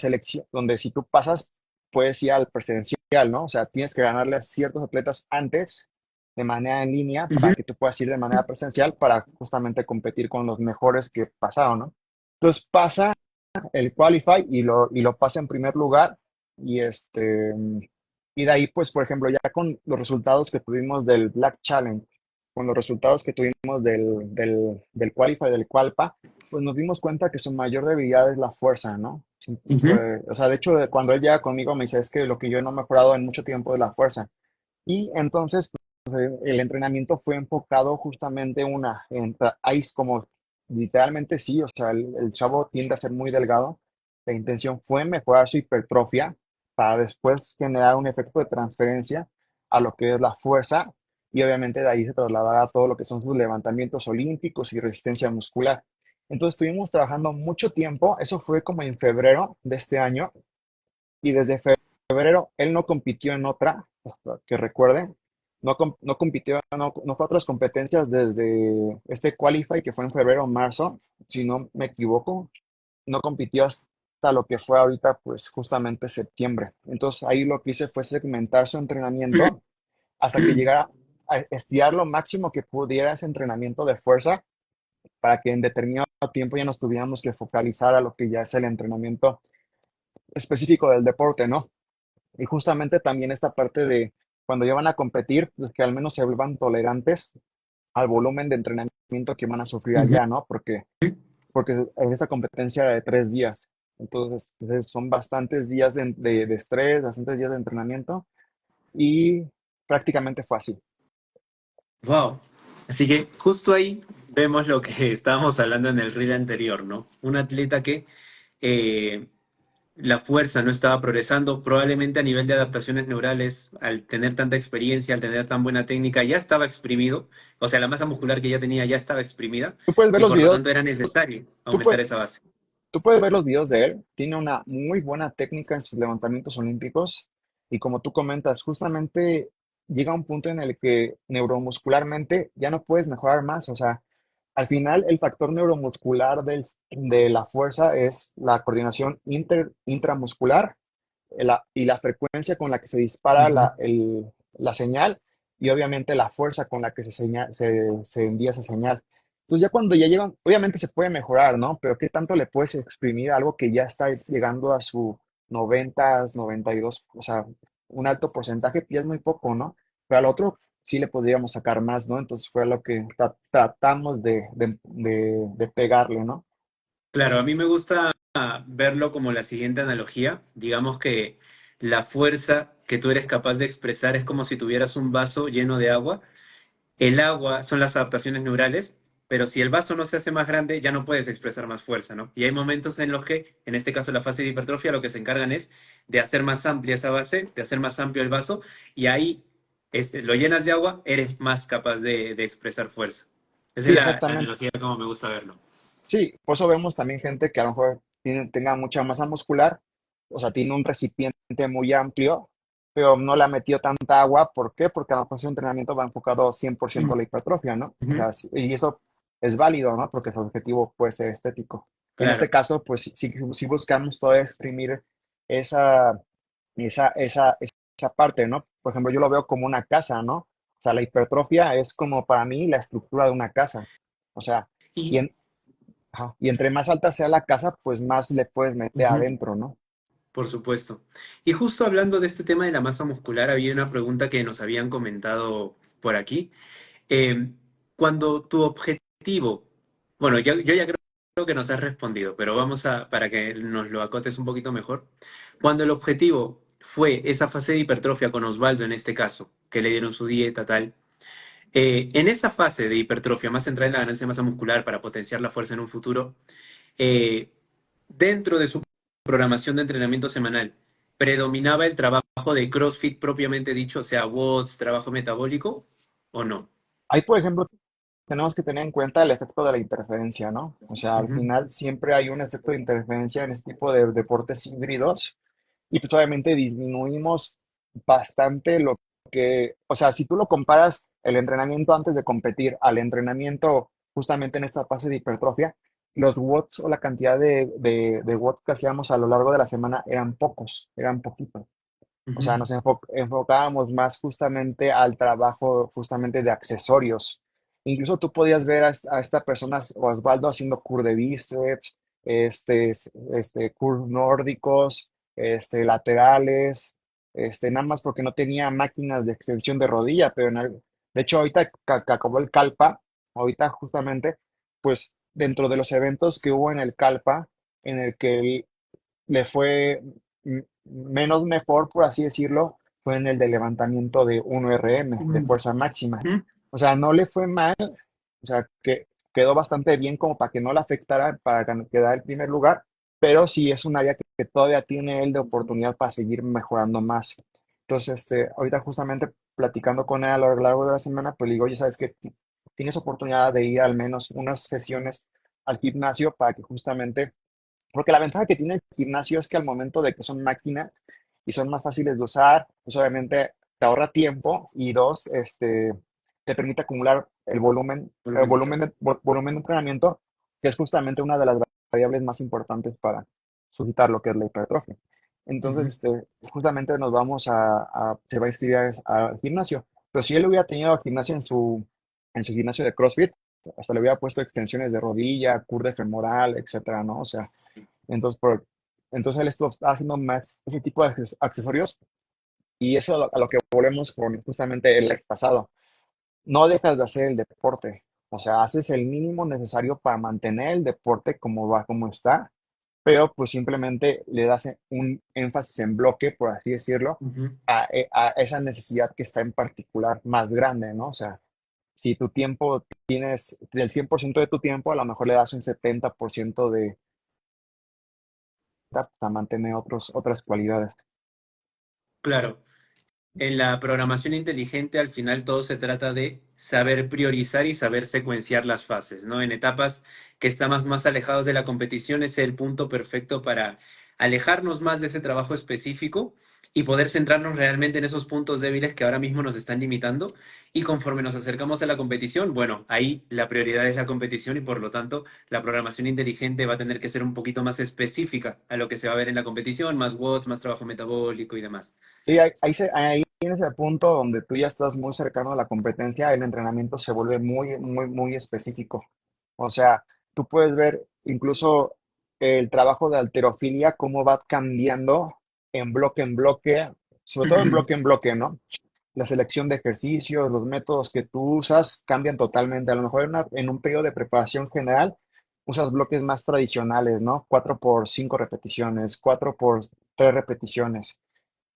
si tú pasas, puedes ir al presencial, ¿no? O sea, tienes que ganarle a ciertos atletas antes de manera en línea para Ujú, que tú puedas ir de manera presencial para justamente competir con los mejores que pasaron, ¿no? Entonces pasa el Qualify y lo pasa en primer lugar y y de ahí pues por ejemplo ya con los resultados que tuvimos del Black Challenge, con los resultados que tuvimos del Qualify, del Qualpa, pues nos dimos cuenta que su mayor debilidad es la fuerza, ¿no? Sí, ujú, o sea, de hecho, cuando él llega conmigo me dice, es que lo que yo no he mejorado en mucho tiempo es la fuerza. Y entonces el entrenamiento fue enfocado justamente ahí es como literalmente sí, o sea, el chavo tiende a ser muy delgado. La intención fue mejorar su hipertrofia para después generar un efecto de transferencia a lo que es la fuerza y obviamente de ahí se trasladará a todo lo que son sus levantamientos olímpicos y resistencia muscular. Entonces estuvimos trabajando mucho tiempo, eso fue como en febrero de este año y desde febrero él no compitió en otra, que recuerde, no compitió, no fue a otras competencias desde este Qualify que fue en febrero o marzo, si no me equivoco, no compitió hasta lo que fue ahorita, pues justamente septiembre. Entonces ahí lo que hice fue segmentar su entrenamiento hasta que llegara a estirar lo máximo que pudiera ese entrenamiento de fuerza para que en determinado tiempo ya nos tuviéramos que focalizar a lo que ya es el entrenamiento específico del deporte, ¿no? Y justamente también esta parte de cuando ya van a competir, pues que al menos se vuelvan tolerantes al volumen de entrenamiento que van a sufrir ujú. allá, ¿no? Porque esa competencia era de 3 días. Entonces son bastantes días de estrés, bastantes días de entrenamiento y prácticamente fue así. Wow. Así que justo ahí vemos lo que estábamos hablando en el reel anterior, ¿no? Un atleta que eh, la fuerza no estaba progresando, probablemente a nivel de adaptaciones neurales, al tener tanta experiencia, al tener tan buena técnica, ya estaba exprimido, o sea, la masa muscular que ya tenía ya estaba exprimida Tú puedes ver y los por lo videos, tanto era necesario tú aumentar puedes, esa base. Tú puedes ver los videos de él, tiene una muy buena técnica en sus levantamientos olímpicos y como tú comentas, justamente llega un punto en el que neuromuscularmente ya no puedes mejorar más, o sea, al final el factor neuromuscular de la fuerza es la coordinación intramuscular y la frecuencia con la que se dispara Ujú. la señal y obviamente la fuerza con la que se envía esa señal. Entonces ya cuando ya llegan, obviamente se puede mejorar, ¿no? Pero ¿qué tanto le puedes exprimir a algo que ya está llegando a su 90, 92, o sea, un alto porcentaje, pues ya es muy poco, ¿no? Pero al otro sí le podríamos sacar más, ¿no? Entonces fue lo que tratamos de pegarle, ¿no? Claro, a mí me gusta verlo como la siguiente analogía. Digamos que la fuerza que tú eres capaz de expresar es como si tuvieras un vaso lleno de agua. El agua son las adaptaciones neurales, pero si el vaso no se hace más grande, ya no puedes expresar más fuerza, ¿no? Y hay momentos en los que, en este caso la fase de hipertrofia, lo que se encargan es de hacer más amplia esa base, de hacer más amplio el vaso, y ahí lo llenas de agua, eres más capaz de expresar fuerza. Esa Sí, es la exactamente. analogía como me gusta verlo. Sí, por eso vemos también gente que a lo mejor tenga mucha masa muscular, o sea, tiene un recipiente muy amplio, pero no le ha metido tanta agua. ¿Por qué? Porque a lo mejor su entrenamiento va enfocado 100% a la hipertrofia, ¿no? O Ujú. sea, y eso es válido, ¿no? Porque su objetivo puede ser estético. En este Claro. caso, pues sí buscamos todavía exprimir esa, esa parte, ¿no? Por ejemplo, yo lo veo como una casa, ¿no? O sea, la hipertrofia es como para mí la estructura de una casa. O sea, y Y, en, ajá, y entre más alta sea la casa, pues más le puedes meter ujú, adentro, ¿no? por supuesto. Y justo hablando de este tema de la masa muscular, había una pregunta que nos habían comentado por aquí. Eh, Cuando tu objetivo, bueno, yo ya creo que nos has respondido, pero vamos a, para que nos lo acotes un poquito mejor. Cuando el objetivo fue esa fase de hipertrofia con Osvaldo en este caso, que le dieron su dieta, tal. En esa fase de hipertrofia, más centrada en la ganancia de masa muscular para potenciar la fuerza en un futuro, eh, dentro de su programación de entrenamiento semanal, ¿predominaba el trabajo de CrossFit propiamente dicho, o sea, watts, trabajo metabólico, o no? Ahí, por ejemplo, tenemos que tener en cuenta el efecto de la interferencia, ¿no? O sea, al Ujú, final siempre hay un efecto de interferencia en este tipo de deportes híbridos y pues obviamente disminuimos bastante lo que, o sea, si tú lo comparas el entrenamiento antes de competir al entrenamiento justamente en esta fase de hipertrofia, los watts o la cantidad de watts que hacíamos a lo largo de la semana eran pocos, eran poquitos. O ujú, sea, nos enfocábamos más justamente al trabajo justamente de accesorios. Incluso tú podías ver a esta persona, Osvaldo, haciendo curl de bíceps, curl nórdicos, laterales, nada más porque no tenía máquinas de extensión de rodilla, pero de hecho ahorita que acabó el Calpa, ahorita justamente, pues dentro de los eventos que hubo en el Calpa, en el que le fue menos mejor, por así decirlo, fue en el de levantamiento de 1 RM, de fuerza máxima. ujú. O sea, no le fue mal, o sea, que quedó bastante bien como para que no le afectara, para quedar en primer lugar, pero sí es un área que todavía tiene él de oportunidad para seguir mejorando más. Entonces, ahorita justamente platicando con él a lo largo de la semana, pues le digo, oye, ¿sabes qué? Tienes oportunidad de ir al menos unas sesiones al gimnasio para que justamente porque la ventaja que tiene el gimnasio es que al momento de que son máquinas y son más fáciles de usar, pues obviamente te ahorra tiempo y dos, te permite acumular Volumen, claro. volumen de entrenamiento, que es justamente una de las variables más importantes para suscitar lo que es la hipertrofia. Entonces, Ujú, justamente se va a inscribir al gimnasio. Pero si él hubiera tenido gimnasio en su gimnasio de CrossFit, hasta le hubiera puesto extensiones de rodilla, curva femoral, etcétera, ¿no? O sea, entonces, entonces él estaba haciendo más ese tipo de accesorios y eso a lo que volvemos con justamente el pasado. No dejas de hacer el deporte, o sea, haces el mínimo necesario para mantener el deporte como va, como está, pero pues simplemente le das un énfasis en bloque, por así decirlo, ujú. a esa necesidad que está en particular más grande, ¿no? O sea, si tu tiempo tienes, del 100% de tu tiempo, a lo mejor le das un 70% de para mantener otras cualidades. Claro. En la programación inteligente, al final todo se trata de saber priorizar y saber secuenciar las fases, ¿no? En etapas que estamos más alejados de la competición es el punto perfecto para alejarnos más de ese trabajo específico y poder centrarnos realmente en esos puntos débiles que ahora mismo nos están limitando. Y conforme nos acercamos a la competición, bueno, ahí la prioridad es la competición y por lo tanto la programación inteligente va a tener que ser un poquito más específica a lo que se va a ver en la competición, más watts, más trabajo metabólico y demás. Sí, ahí en ese punto donde tú ya estás muy cercano a la competencia, el entrenamiento se vuelve muy específico. O sea, tú puedes ver incluso el trabajo de halterofilia, cómo va cambiando en bloque, sobre todo en bloque, ¿no? La selección de ejercicios, los métodos que tú usas cambian totalmente. A lo mejor en un periodo de preparación general usas bloques más tradicionales, ¿no? 4 por 5 repeticiones, 4 por 3 repeticiones.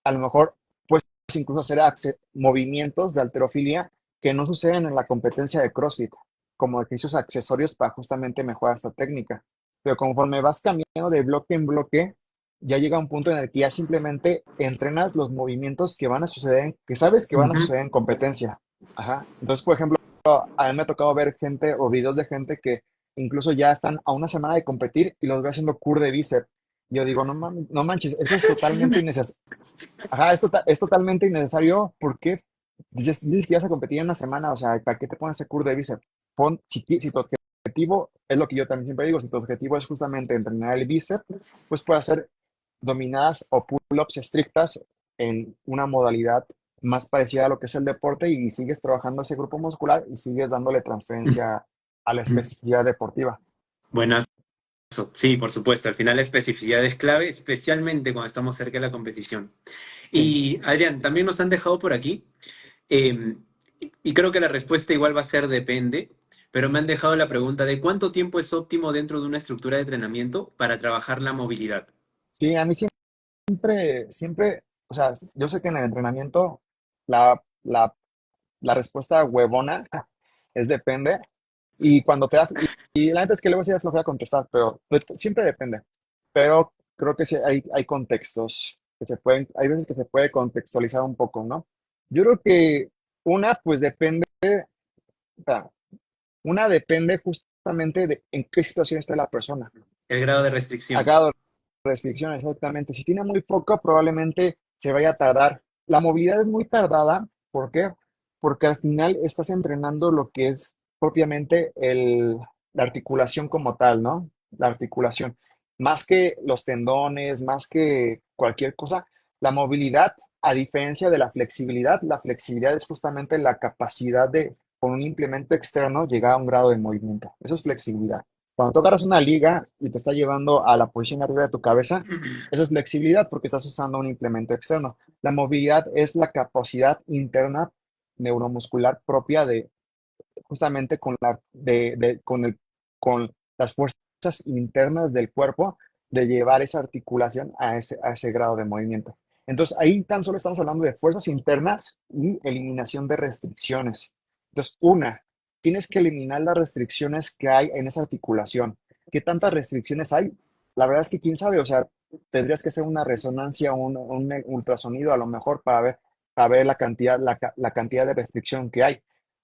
A lo mejor puedes incluso hacer movimientos de halterofilia que no suceden en la competencia de CrossFit, como ejercicios accesorios para justamente mejorar esta técnica. Pero conforme vas cambiando de bloque en bloque, ya llega un punto en el que ya simplemente entrenas los movimientos que van a suceder, que sabes que van a Ujú. suceder en competencia. Ajá. Entonces, por ejemplo, a mí me ha tocado ver gente o videos de gente que incluso ya están a una semana de competir y los ve haciendo curl de bíceps. Yo digo, no mames, no manches, eso es totalmente innecesario. Ajá, es totalmente innecesario porque dices que vas a competir en una semana, o sea, ¿para qué te pones ese curso de bíceps? Si tu objetivo, es lo que yo también siempre digo, si tu objetivo es justamente entrenar el bíceps, pues puedes hacer dominadas o pull-ups estrictas en una modalidad más parecida a lo que es el deporte y sigues trabajando ese grupo muscular y sigues dándole transferencia a la especificidad deportiva. Buenas. Sí, por supuesto. Al final la especificidad es clave, especialmente cuando estamos cerca de la competición. Sí. Y Adrián, también nos han dejado por aquí, eh, y creo que la respuesta igual va a ser depende, pero me han dejado la pregunta de cuánto tiempo es óptimo dentro de una estructura de entrenamiento para trabajar la movilidad. Sí, a mí siempre, siempre. o sea, yo sé que en el entrenamiento la, la, la respuesta huevona es depende. Y cuando te da, y la neta es que luego sí da flojera contestar, pero siempre depende. Pero creo que sí hay contextos que se pueden, hay veces que se puede contextualizar un poco, ¿no? Yo creo que una, pues depende, o sea, una depende justamente de en qué situación está la persona. El grado de restricción. Acá restricciones, exactamente. Si tiene muy poco, probablemente se vaya a tardar. La movilidad es muy tardada. ¿Por qué? Porque al final estás entrenando lo que es propiamente la articulación como tal, ¿no? La articulación. Más que los tendones, más que cualquier cosa, la movilidad, a diferencia de la flexibilidad es justamente la capacidad de, con un implemento externo, llegar a un grado de movimiento. Eso es flexibilidad. Cuando tú agarras una liga y te está llevando a la posición arriba de tu cabeza, eso es flexibilidad porque estás usando un implemento externo. La movilidad es la capacidad interna neuromuscular propia de justamente con las fuerzas internas del cuerpo de llevar esa articulación a ese grado de movimiento. Entonces, ahí tan solo estamos hablando de fuerzas internas y eliminación de restricciones. Entonces, una, tienes que eliminar las restricciones que hay en esa articulación. ¿Qué tantas restricciones hay? La verdad es que quién sabe, o sea, tendrías que hacer una resonancia, un ultrasonido a lo mejor para ver la cantidad de restricción que hay.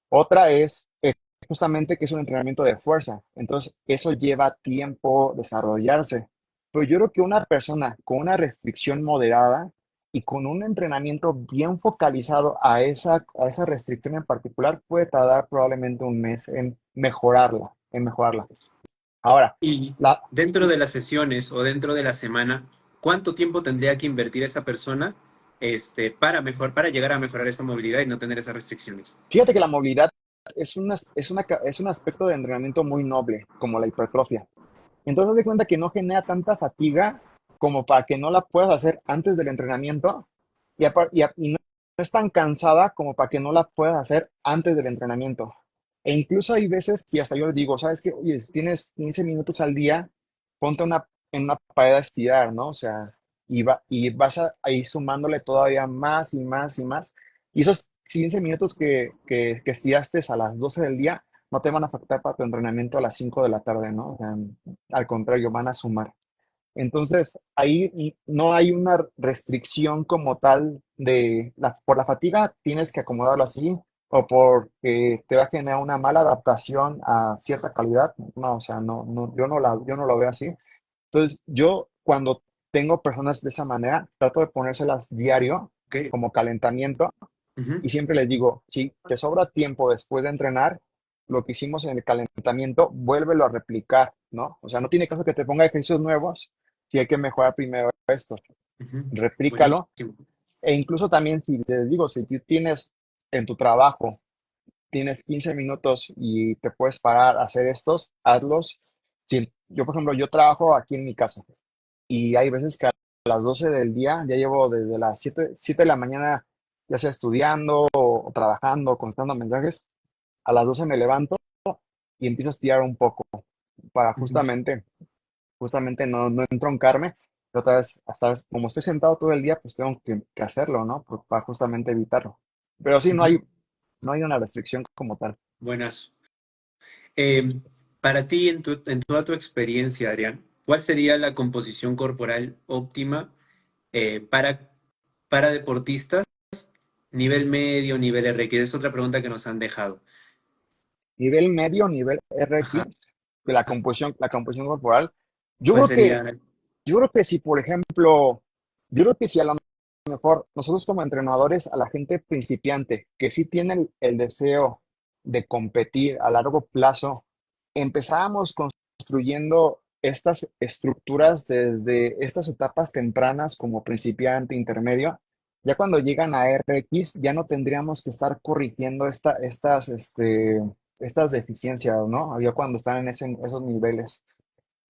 Otra es justamente que es un entrenamiento de fuerza. Entonces, eso lleva tiempo desarrollarse. Pero yo creo que una persona con una restricción moderada y con un entrenamiento bien focalizado a esa restricción en particular puede tardar probablemente un mes en mejorarla, en mejorarla. Ahora, Y la, dentro de las sesiones o dentro de la semana, ¿cuánto tiempo tendría que invertir esa persona para llegar a mejorar esa movilidad y no tener esas restricciones? fíjate que la movilidad es un aspecto de entrenamiento muy noble, como la hipertrofia. Entonces, haz de cuenta que no genera tanta fatiga como para que no la puedas hacer antes del entrenamiento y no es tan cansada como para que no la puedas hacer antes del entrenamiento. E incluso hay veces que hasta yo les digo, ¿sabes qué? Oye, si tienes 15 minutos al día, ponte en una pared a estirar, ¿no? O sea, y vas a ir sumándole todavía más y más y más. Y esos 15 minutos que estiraste a las 12 del día no te van a afectar para tu entrenamiento a las 5 de la tarde, ¿no? O sea, al contrario, van a sumar. Entonces, ahí no hay una restricción como tal por la fatiga tienes que acomodarlo así o porque te va a generar una mala adaptación a cierta calidad. No, o sea, yo no lo veo así. Entonces, yo cuando tengo personas de esa manera, trato de ponérselas diario Ok. como calentamiento Ujú, y siempre les digo, si te sobra tiempo después de entrenar, lo que hicimos en el calentamiento, vuélvelo a replicar, ¿no? O sea, no tiene caso que te ponga ejercicios nuevos, si hay que mejorar primero esto, ujú. replícalo. Buenísimo. E incluso también, si les digo, si tú tienes en tu trabajo, tienes 15 minutos y te puedes parar a hacer estos, hazlos. Si, yo, por ejemplo, yo trabajo aquí en mi casa y hay veces que a las 12 del día ya llevo desde las 7 de la mañana, ya sea estudiando o trabajando, contestando mensajes. A las 12 me levanto y empiezo a estirar un poco para Ujú, justamente no entroncarme. Y otra vez, hasta como estoy sentado todo el día, pues tengo que hacerlo, ¿no? Para justamente evitarlo. Pero sí, ujú. no hay una restricción como tal. Buenas. Para ti, en toda tu experiencia, Adrián, ¿cuál sería la composición corporal óptima eh, para, para deportistas nivel medio, nivel RX? Es otra pregunta que nos han dejado. Nivel medio, nivel Ajá. RX, de la composición corporal. Yo ¿Cuál creo que, sería? yo creo que si, por ejemplo, yo creo que si a lo mejor nosotros como entrenadores, a la gente principiante que sí tiene el deseo de competir a largo plazo, empezábamos construyendo estas estructuras desde estas etapas tempranas como principiante, intermedio. Ya cuando llegan a RX, ya no tendríamos que estar corrigiendo estas deficiencias, ¿no? Ya cuando están en esos niveles.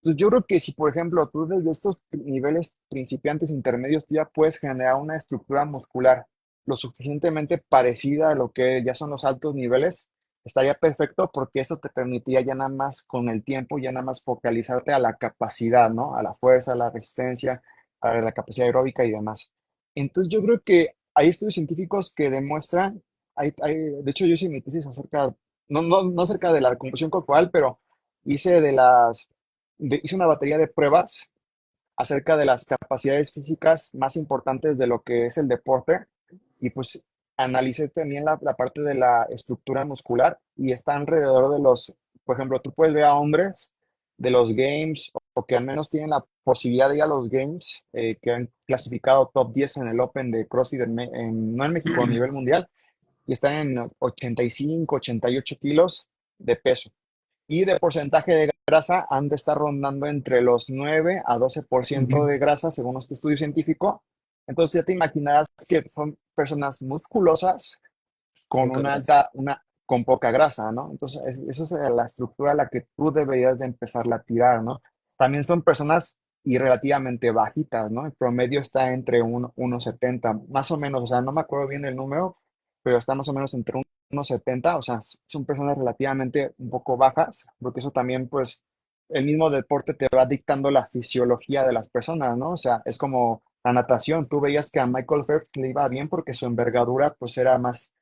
Pues yo creo que si, por ejemplo, tú desde estos niveles principiantes intermedios, tú ya puedes generar una estructura muscular lo suficientemente parecida a lo que ya son los altos niveles, estaría perfecto porque eso te permitiría ya nada más con el tiempo, ya nada más focalizarte a la capacidad, ¿no? A la fuerza, a la resistencia, a la capacidad aeróbica y demás. Entonces yo creo que hay estudios científicos que demuestran, de hecho yo hice mi tesis acerca, no acerca de la composición corporal, pero hice hice una batería de pruebas acerca de las capacidades físicas más importantes de lo que es el deporte y pues analicé también la parte de la estructura muscular y está alrededor de por ejemplo, tú puedes ver a hombres de los games o que al menos tienen la posibilidad de ir a los games que han clasificado top 10 en el Open de CrossFit, no en México, a nivel mundial, y están en 85, 88 kilos de peso. Y de porcentaje de grasa han de estar rondando entre los 9 a 12% Ujú. de grasa según este estudio científico. Entonces ya te imaginarás que son personas musculosas con Poca grasa. con poca grasa, ¿no? Entonces, eso es la estructura a la que tú deberías de empezarla a tirar, ¿no? También son personas y relativamente bajitas, ¿no? El promedio está entre 1,70, más o menos, o sea, no me acuerdo bien el número, pero está más o menos entre 1,70, o sea, son personas relativamente un poco bajas, porque eso también, pues, el mismo deporte te va dictando la fisiología de las personas, ¿no? O sea, es como la natación, tú veías que a Michael Phelps le iba bien porque su envergadura, pues, era más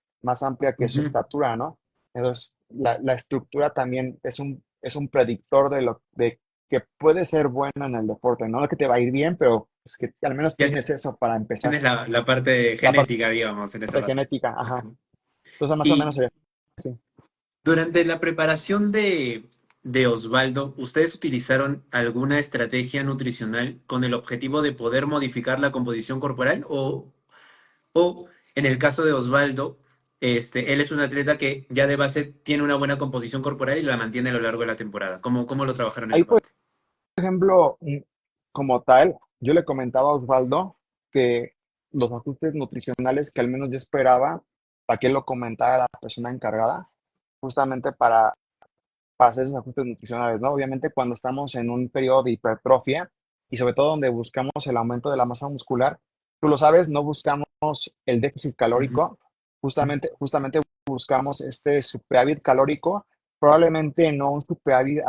amplia que su Ujú. estatura, ¿no? Entonces, la estructura también es un predictor de que puede ser bueno en el deporte, no que te va a ir bien, pero es que al menos Ya tienes eso para empezar. tienes la parte La parte genética, digamos, en esa parte. genética, ajá. Ajá. Entonces, más o menos Y sería así. durante la preparación de Osvaldo, ¿ustedes utilizaron alguna estrategia nutricional con el objetivo de poder modificar la composición corporal? O en el caso de Osvaldo, él es un atleta que ya de base tiene una buena composición corporal y la mantiene a lo largo de la temporada. ¿Cómo lo trabajaron Ahí, esa por parte? ejemplo, como tal, yo le comentaba a Osvaldo que los ajustes nutricionales que al menos yo esperaba, para que él lo comentara a la persona encargada, justamente para hacer esos ajustes nutricionales, ¿no? Obviamente cuando estamos en un periodo de hipertrofia y sobre todo donde buscamos el aumento de la masa muscular, tú lo sabes, no buscamos el déficit Ujú. calórico, justamente buscamos este superávit calórico, probablemente no un superávit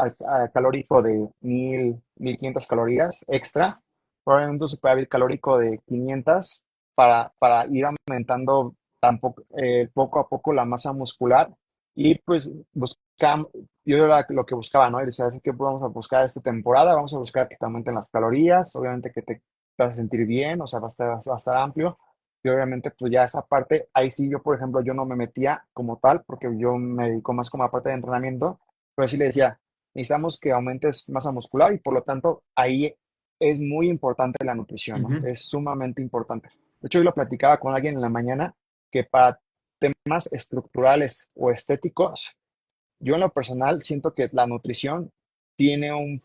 calórico de 1,500 calorías extra, probablemente un superávit calórico de 500 para ir aumentando poco a poco la masa muscular y pues buscamos, yo era lo que buscaba, ¿no? Y decía, ¿qué vamos a buscar esta temporada? Vamos a buscar que te aumenten las calorías, obviamente que te vas a sentir bien, o sea, va a estar amplio. Y obviamente, pues ya esa parte, ahí sí yo, por ejemplo, yo no me metía como tal, porque yo me dedico más como a parte de entrenamiento, pero sí le decía, necesitamos que aumentes masa muscular y por lo tanto ahí es muy importante la nutrición, ¿no? Ujú. Es sumamente importante. De hecho, yo lo platicaba con alguien en la mañana que para temas estructurales o estéticos, yo en lo personal siento que la nutrición tiene un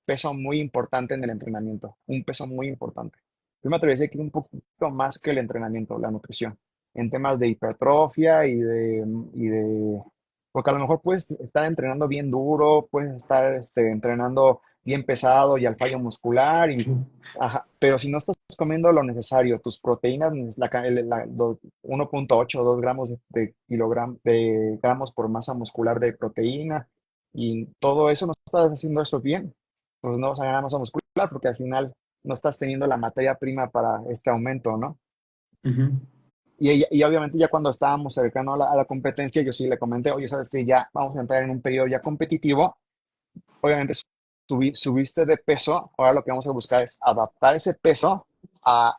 peso muy importante en el entrenamiento, un peso muy importante. Yo me atrevería a decir que un poquito más que el entrenamiento, la nutrición, en temas de hipertrofia porque a lo mejor puedes estar entrenando bien duro, puedes estar entrenando bien pesado y al fallo muscular, ajá, pero si no estás comiendo lo necesario, tus proteínas, 1,8 o 2 gramos de gramos por masa muscular de proteína, y todo eso, no estás haciendo eso bien, pues no vas a ganar masa muscular porque al final no estás teniendo la materia prima para este aumento, ¿no? Ujú. Y obviamente ya cuando estábamos cercano a la competencia, yo sí le comenté, oye, sabes que ya vamos a entrar en un periodo ya competitivo, obviamente subiste de peso, ahora lo que vamos a buscar es adaptar ese peso a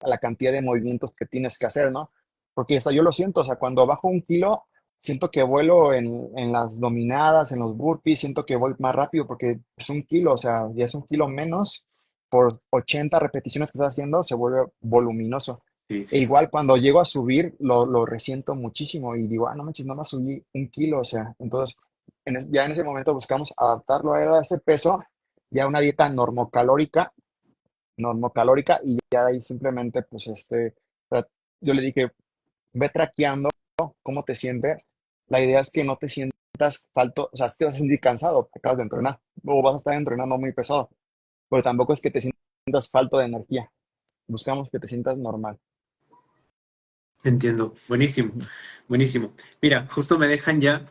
la cantidad de movimientos que tienes que hacer, ¿no? Porque hasta yo lo siento, o sea, cuando bajo 1 kilo, siento que vuelo en las dominadas, en los burpees, siento que voy más rápido porque es 1 kilo, o sea, ya es 1 kilo menos por 80 repeticiones que estás haciendo, se vuelve voluminoso. Sí, sí, E sí. igual cuando llego a subir, lo resiento muchísimo y digo, no manches, no más subí 1 kilo, o sea, entonces ya en ese momento buscamos adaptarlo a ese peso, ya una dieta normocalórica, y ya ahí simplemente, pues, yo le dije, ve traqueando cómo te sientes. La idea es que no te sientas falto, o sea, te vas a sentir cansado porque acabas de entrenar, o vas a estar entrenando muy pesado, pero tampoco es que te sientas falto de energía. Buscamos que te sientas normal. Entiendo. Buenísimo, buenísimo. Mira, justo me dejan ya.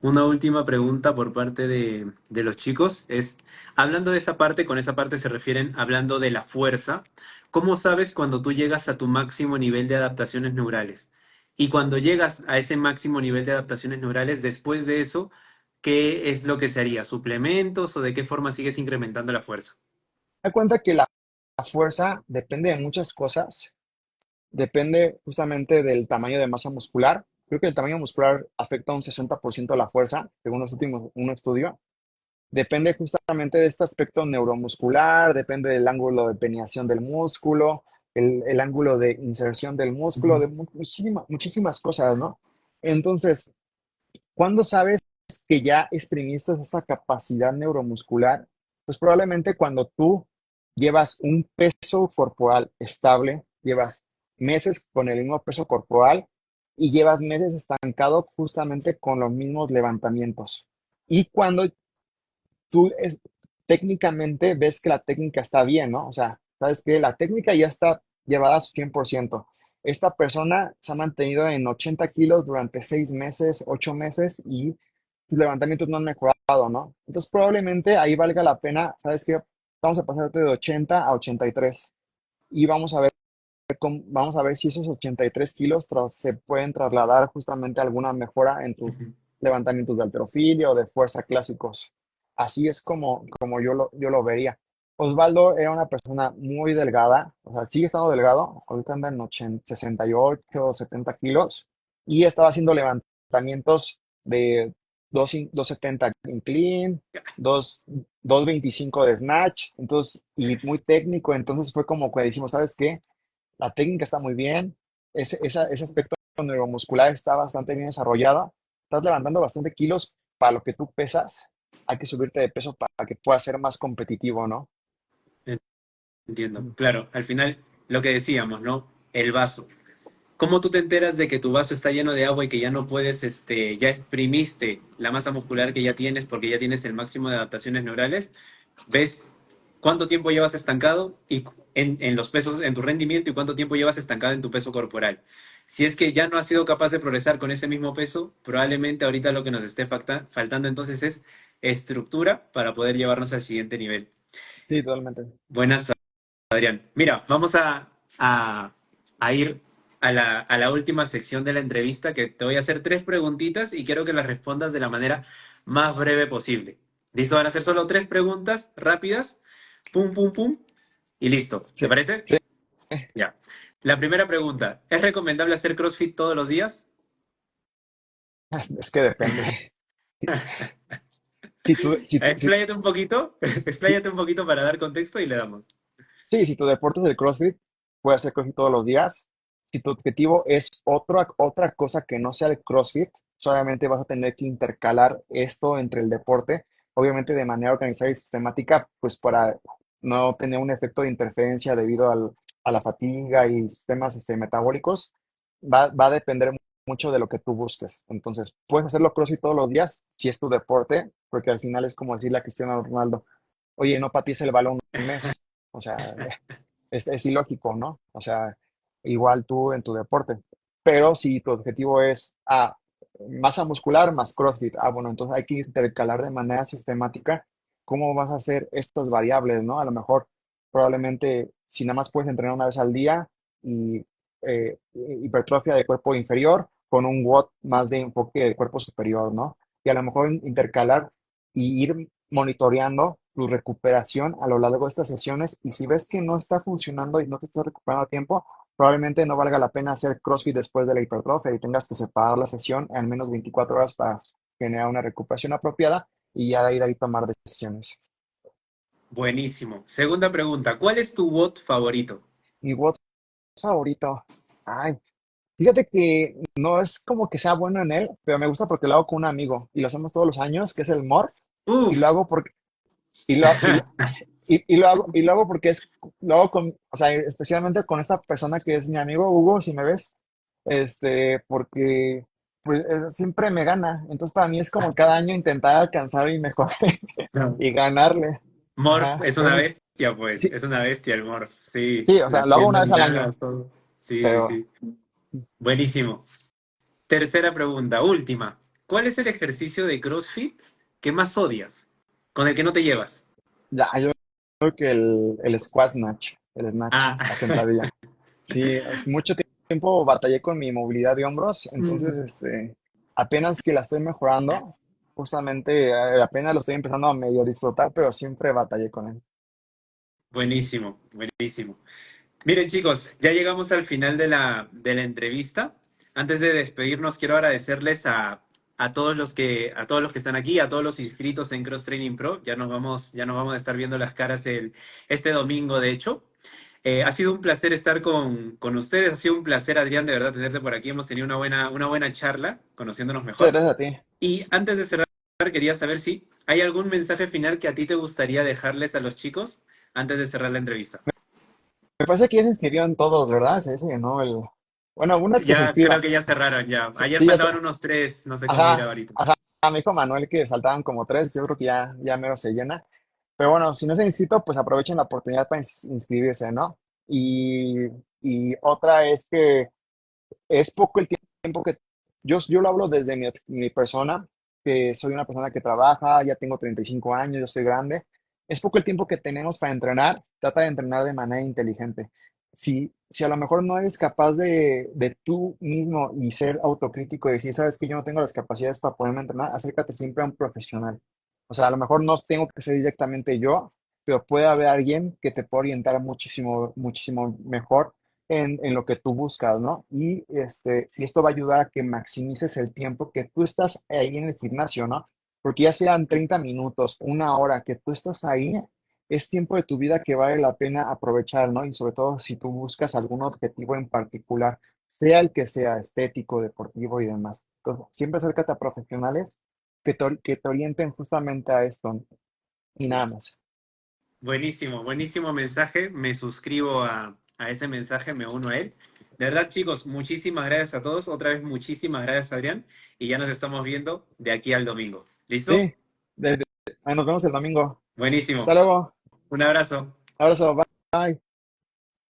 Una última pregunta por parte de los chicos es, hablando de esa parte, con esa parte se refieren hablando de la fuerza, ¿cómo sabes cuando tú llegas a tu máximo nivel de adaptaciones neurales? Y cuando llegas a ese máximo nivel de adaptaciones neurales, después de eso, ¿qué es lo que se haría? ¿Suplementos o de qué forma sigues incrementando la fuerza? Da cuenta que la fuerza depende de muchas cosas. Depende justamente del tamaño de masa muscular. Creo que el tamaño muscular afecta un 60% de la fuerza, según los últimos, un estudio. Depende justamente de este aspecto neuromuscular, depende del ángulo de penetración del músculo, el ángulo de inserción del músculo, Ujú. de muchísimas cosas, ¿no? Entonces, ¿cuándo sabes que ya exprimiste esta capacidad neuromuscular? Pues probablemente cuando tú llevas un peso corporal estable, llevas meses con el mismo peso corporal y llevas meses estancado justamente con los mismos levantamientos. Y cuando tú técnicamente ves que la técnica está bien, ¿no? O sea, sabes que la técnica ya está llevada a su 100%. Esta persona se ha mantenido en 80 kilos durante 6 meses, 8 meses y sus levantamientos no han mejorado, ¿no? Entonces probablemente ahí valga la pena, ¿sabes qué? Vamos a pasarte de 80 a 83 y vamos a ver si esos 83 kilos se pueden trasladar justamente a alguna mejora en tus Ujú. levantamientos de halterofilia o de fuerza clásicos. Así es como yo lo vería. Osvaldo era una persona muy delgada, o sea, sigue estando delgado, ahorita anda en 68, 70 kilos, y estaba haciendo levantamientos de 270 en clean, 2, 225 de snatch, entonces, y muy técnico, entonces fue como que dijimos, ¿sabes qué? La técnica está muy bien, ese aspecto neuromuscular está bastante bien desarrollado, estás levantando bastante kilos para lo que tú pesas, hay que subirte de peso para que puedas ser más competitivo, ¿no? Entiendo. Mm. Claro, al final lo que decíamos, ¿no? El vaso. ¿Cómo tú te enteras de que tu vaso está lleno de agua y que ya no puedes, ya exprimiste la masa muscular que ya tienes porque ya tienes el máximo de adaptaciones neurales? ¿Ves cuánto tiempo llevas estancado y en los pesos, en tu rendimiento y cuánto tiempo llevas estancado en tu peso corporal? Si es que ya no has sido capaz de progresar con ese mismo peso, probablemente ahorita lo que nos esté faltando entonces es estructura para poder llevarnos al siguiente nivel. Sí, totalmente. Buenas, Adrián. Mira, vamos a, a ir a la última sección de la entrevista que te voy a hacer tres preguntitas y quiero que las respondas de la manera más breve posible. ¿Listo? Van a ser solo tres preguntas rápidas. Pum, pum, pum. Y listo. ¿Te Sí, parece? sí. Ya. La primera pregunta. ¿Es recomendable hacer CrossFit todos los días? Es que depende. Si tú, si tú, si, Expláyate un poquito. si, Expláyate un poquito para dar contexto y le damos. Sí, si tu deporte es el CrossFit, puedes hacer CrossFit todos los días. Si tu objetivo es otra cosa que no sea el CrossFit, solamente vas a tener que intercalar esto entre el deporte, obviamente de manera organizada y sistemática, pues para no tener un efecto de interferencia debido a la fatiga y sistemas metabólicos. Va a depender mucho de lo que tú busques. Entonces, puedes hacerlo CrossFit todos los días si es tu deporte, porque al final es como decirle a Cristiano Ronaldo, oye, no patees el balón un mes. O sea, es ilógico, ¿no? O sea, igual tú en tu deporte. Pero si tu objetivo es masa muscular más CrossFit, bueno, entonces hay que intercalar de manera sistemática cómo vas a hacer estas variables, ¿no? A lo mejor, probablemente, si nada más puedes entrenar una vez al día y hipertrofia de cuerpo inferior con un WOD más de enfoque del cuerpo superior, ¿no? Y a lo mejor intercalar y ir monitoreando tu recuperación a lo largo de estas sesiones y si ves que no está funcionando y no te estás recuperando a tiempo, probablemente no valga la pena hacer CrossFit después de la hipertrofia y tengas que separar la sesión en al menos 24 horas para generar una recuperación apropiada y ya de ahí tomar decisiones. Buenísimo. Segunda pregunta. ¿Cuál es tu bot favorito? Mi WOD favorito. Ay, fíjate que no es como que sea bueno en él, pero me gusta porque lo hago con un amigo y lo hacemos todos los años, que es el Morph, y lo Uf. hago porque, y lo, y, y lo hago porque lo hago o sea, especialmente con esta persona que es mi amigo Hugo, si me ves, porque pues, siempre me gana. Entonces para mí es como cada año intentar alcanzar y mejor y ganarle. Morph Ajá. es una Entonces, bestia, pues. sí, Es una bestia el Morph. Sí, sí, o sea, lo hago haciendo una vez al año, minadas, todo. Sí, sí, pero sí. Buenísimo. Tercera pregunta, última. ¿cuál es el ejercicio de CrossFit que más odias? Con el que no te llevas. Ya, yo creo que el squat snatch, el snatch, Ah, la sentadilla. Sí, es mucho tiempo batallé con mi movilidad de hombros, entonces, mm, apenas que la estoy mejorando, justamente, apenas lo estoy empezando a medio disfrutar, pero siempre batallé con él. buenísimo, buenísimo. Miren chicos, ya llegamos al final de la entrevista. Antes de despedirnos, quiero agradecerles a todos los que están aquí, a todos los inscritos en Cross Training Pro. Ya nos vamos a estar viendo las caras este domingo, de hecho. Ha sido un placer estar con ustedes, ha sido un placer, Adrián, de verdad tenerte por aquí. Hemos tenido una buena charla, conociéndonos Muchas mejor. gracias a ti. Y antes de cerrar, quería saber si hay algún mensaje final que a ti te gustaría dejarles a los chicos antes de cerrar la entrevista. Me parece que ya se inscribieron todos, ¿verdad? Se llenó el... Bueno, una es que se Ya creo inscriba. que ya cerraron ya. Sí, Ayer sí, ya se... faltaban unos tres, no sé cómo ir Ajá, ahorita. ajá. Me dijo Manuel que faltaban como tres, yo creo que ya mero se llena. Pero bueno, si no se han inscrito, pues aprovechen la oportunidad para inscribirse, ¿no? Y, y otra es que es poco el tiempo que yo lo hablo desde mi persona, que soy una persona que trabaja, ya tengo 35 años, yo soy grande. Es poco el tiempo que tenemos para entrenar, trata de entrenar de manera inteligente. Si a lo mejor no eres capaz de tú mismo y ser autocrítico y decir, sabes que yo no tengo las capacidades para poderme entrenar, acércate siempre a un profesional. O sea, a lo mejor no tengo que ser directamente yo, pero puede haber alguien que te pueda orientar muchísimo, muchísimo mejor en lo que tú buscas, ¿no? Y esto va a ayudar a que maximices el tiempo que tú estás ahí en el gimnasio, ¿no? Porque ya sean 30 minutos, una hora que tú estás ahí, es tiempo de tu vida que vale la pena aprovechar, ¿no? Y sobre todo si tú buscas algún objetivo en particular, sea el que sea, estético, deportivo y demás. Entonces, siempre acércate a profesionales que te orienten justamente a esto y nada más. Buenísimo, buenísimo mensaje. Me suscribo a ese mensaje, me uno a él. De verdad, chicos, muchísimas gracias a todos. Otra vez, muchísimas gracias, Adrián. Y ya nos estamos viendo de aquí al domingo. ¿Listo? Sí, ahí nos vemos el domingo. Hasta Buenísimo. luego. Un abrazo. Abrazo, bye.